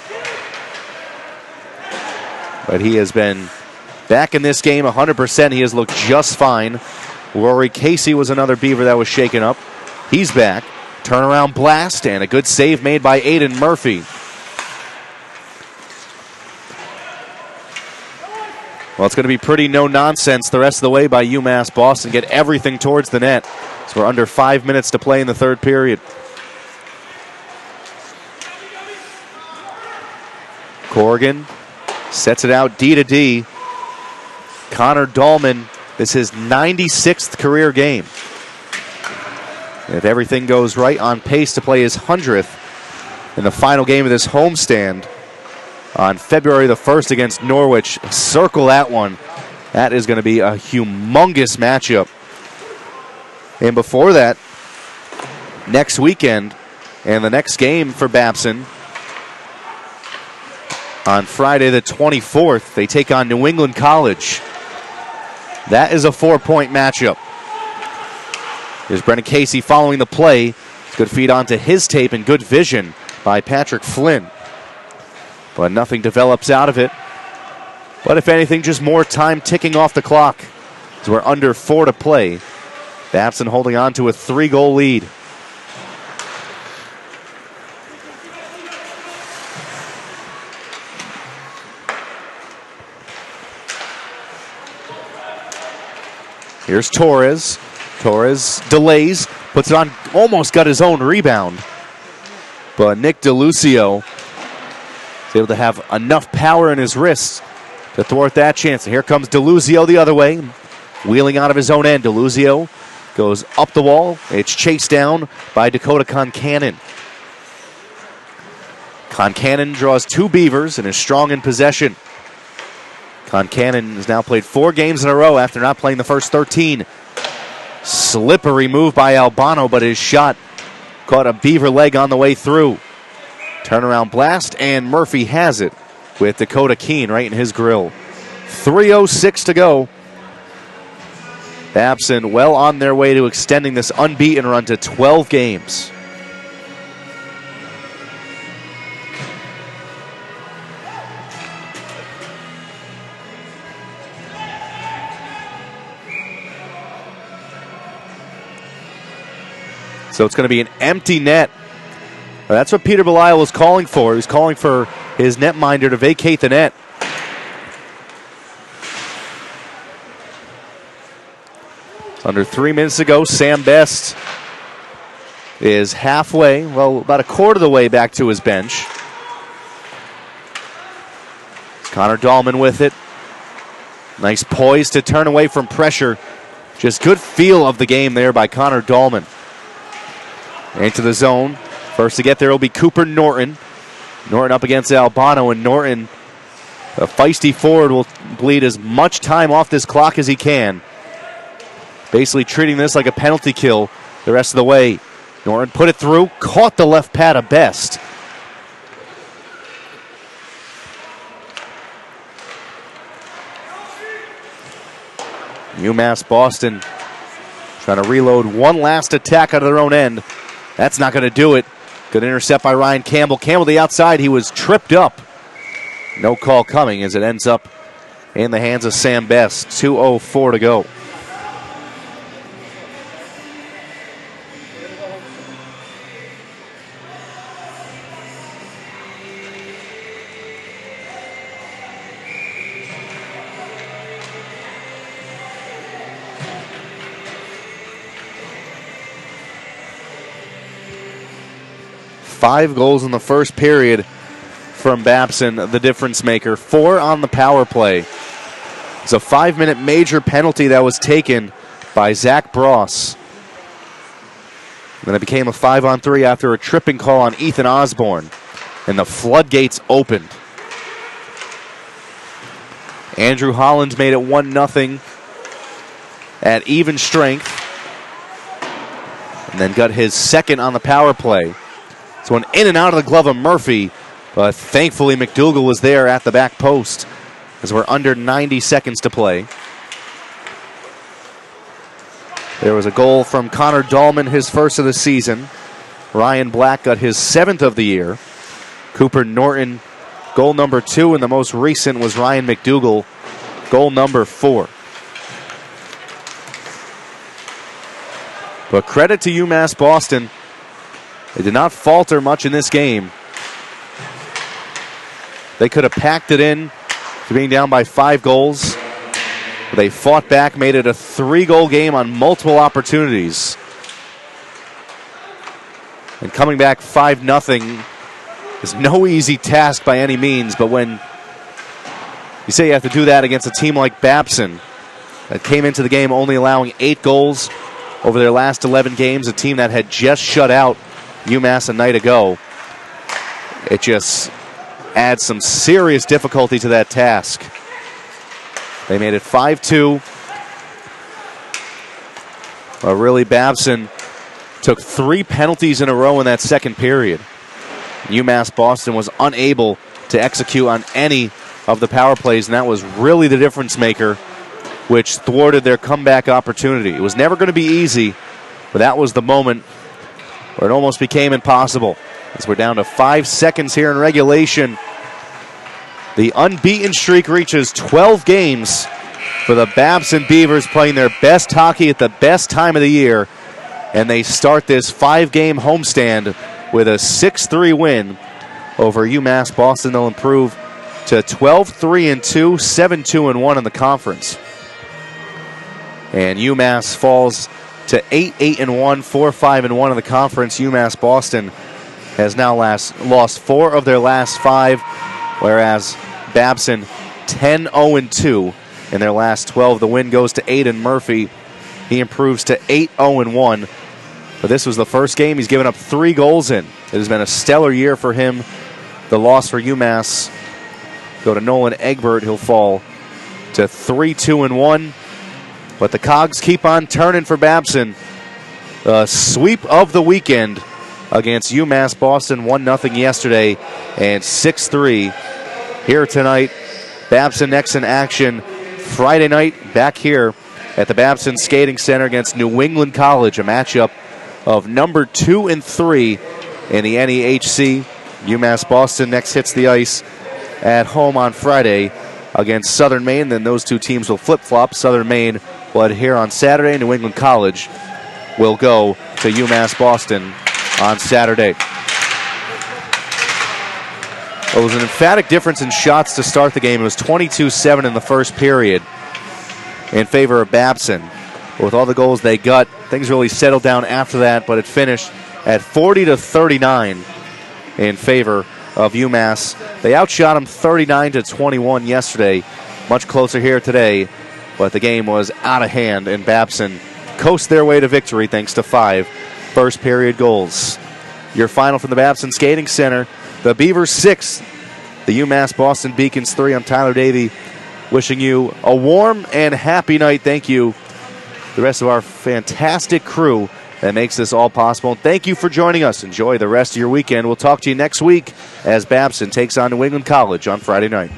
But he has been back in this game 100%. He has looked just fine. Rory Casey was another Beaver that was shaken up. He's back. Turnaround blast and a good save made by Aiden Murphy. Well, it's going to be pretty no-nonsense the rest of the way by UMass Boston. Get everything towards the net. So we're under 5 minutes to play in the third period. Corrigan sets it out D to D. Connor Dahlman, this is his 96th career game. If everything goes right, on pace to play his 100th in the final game of this homestand on February the 1st against Norwich. Circle that one. That is going to be a humongous matchup. And before that, next weekend, and the next game for Babson, on Friday the 24th, they take on New England College. That is a 4-point matchup. Here's Brennan Casey following the play. Good feed onto his tape and good vision by Patrick Flynn. But nothing develops out of it. But if anything, just more time ticking off the clock as we're under 4 to play. Babson holding on to a 3-goal lead. Here's Torres. Torres delays, puts it on, almost got his own rebound. But Nick DeLucio is able to have enough power in his wrists to thwart that chance. And here comes DeLucio the other way, wheeling out of his own end. DeLucio goes up the wall. It's chased down by Dakota Concannon. Concannon draws 2 Beavers and is strong in possession. Concannon has now played 4 games in a row after not playing the first 13. Slippery move by Albano, but his shot caught a Beaver leg on the way through. Turnaround blast, and Murphy has it with Dakota Keene right in his grill. 3:06 to go. Babson well on their way to extending this unbeaten run to 12 games. So it's going to be an empty net. That's what Peter Belial was calling for. He was calling for his netminder to vacate the net. Under 3 minutes to go, Sam Best is halfway, well, about a quarter of the way back to his bench. It's Connor Dahlman with it. Nice poise to turn away from pressure. Just good feel of the game there by Connor Dahlman. Into the zone. First to get there will be Cooper Norton. Norton up against Albano, and Norton, a feisty forward, will bleed as much time off this clock as he can. Basically treating this like a penalty kill the rest of the way. Norton put it through, caught the left pad of Best. UMass Boston trying to reload one last attack out of their own end. That's not going to do it. Good intercept by Ryan Campbell. Campbell the outside. He was tripped up. No call coming as it ends up in the hands of Sam Best. 2:04 to go. 5 goals in the first period from Babson, the difference maker. 4 on the power play. It's a 5-minute major penalty that was taken by Zach Bross. Then it became a 5-on-3 after a tripping call on Ethan Osborne. And the floodgates opened. Andrew Holland made it 1-0 at even strength. And then got his second on the power play. So an in and out of the glove of Murphy. But thankfully McDougal was there at the back post as we're under 90 seconds to play. There was a goal from Connor Dahlman, his first of the season. Ryan Black got his 7th of the year. Cooper Norton, goal number 2, and the most recent was Ryan McDougal, goal number 4. But credit to UMass Boston. They did not falter much in this game. They could have packed it in to being down by 5 goals. They fought back, made it a 3-goal game on multiple opportunities. And coming back 5-0 is no easy task by any means, but when you say you have to do that against a team like Babson that came into the game only allowing 8 goals over their last 11 games, a team that had just shut out UMass a night ago, it just adds some serious difficulty to that task. They made it 5-2. But really, Babson took 3 penalties in a row in that second period. UMass Boston was unable to execute on any of the power plays, and that was really the difference maker, which thwarted their comeback opportunity. It was never going to be easy, but that was the moment where it almost became impossible. As we're down to 5 seconds here in regulation. The unbeaten streak reaches 12 games for the Babson Beavers, playing their best hockey at the best time of the year. And they start this 5-game homestand with a 6-3 win over UMass Boston. They'll improve to 12-3-2, 7-2-1 in the conference. And UMass falls to 8-8-1, 4-5-1 in the conference. UMass Boston has now lost 4 of their last 5, whereas Babson 10-0-2 in their last 12. The win goes to Aiden Murphy. He improves to 8-0-1. But this was the first game he's given up 3 goals in. It has been a stellar year for him. The loss for UMass go to Nolan Egbert. He'll fall to 3-2-1. But the cogs keep on turning for Babson. The sweep of the weekend against UMass Boston, 1-0 yesterday and 6-3 here tonight. Babson next in action Friday night back here at the Babson Skating Center against New England College, a matchup of number 2 and 3 in the NEHC. UMass Boston next hits the ice at home on Friday against Southern Maine. Then those two teams will flip-flop. Southern Maine will adhere on Saturday. New England College will go to UMass Boston on Saturday. It was an emphatic difference in shots to start the game. It was 22-7 in the first period in favor of Babson. With all the goals they got, things really settled down after that, but it finished at 40-39 in favor of UMass. They outshot them 39-21 yesterday. Much closer here today, but the game was out of hand, and Babson coast their way to victory thanks to 5 first-period goals. Your final from the Babson Skating Center, the Beavers 6, the UMass Boston Beacons 3. I'm Tyler Davey, wishing you a warm and happy night. Thank you, the rest of our fantastic crew that makes this all possible. And thank you for joining us. Enjoy the rest of your weekend. We'll talk to you next week as Babson takes on New England College on Friday night.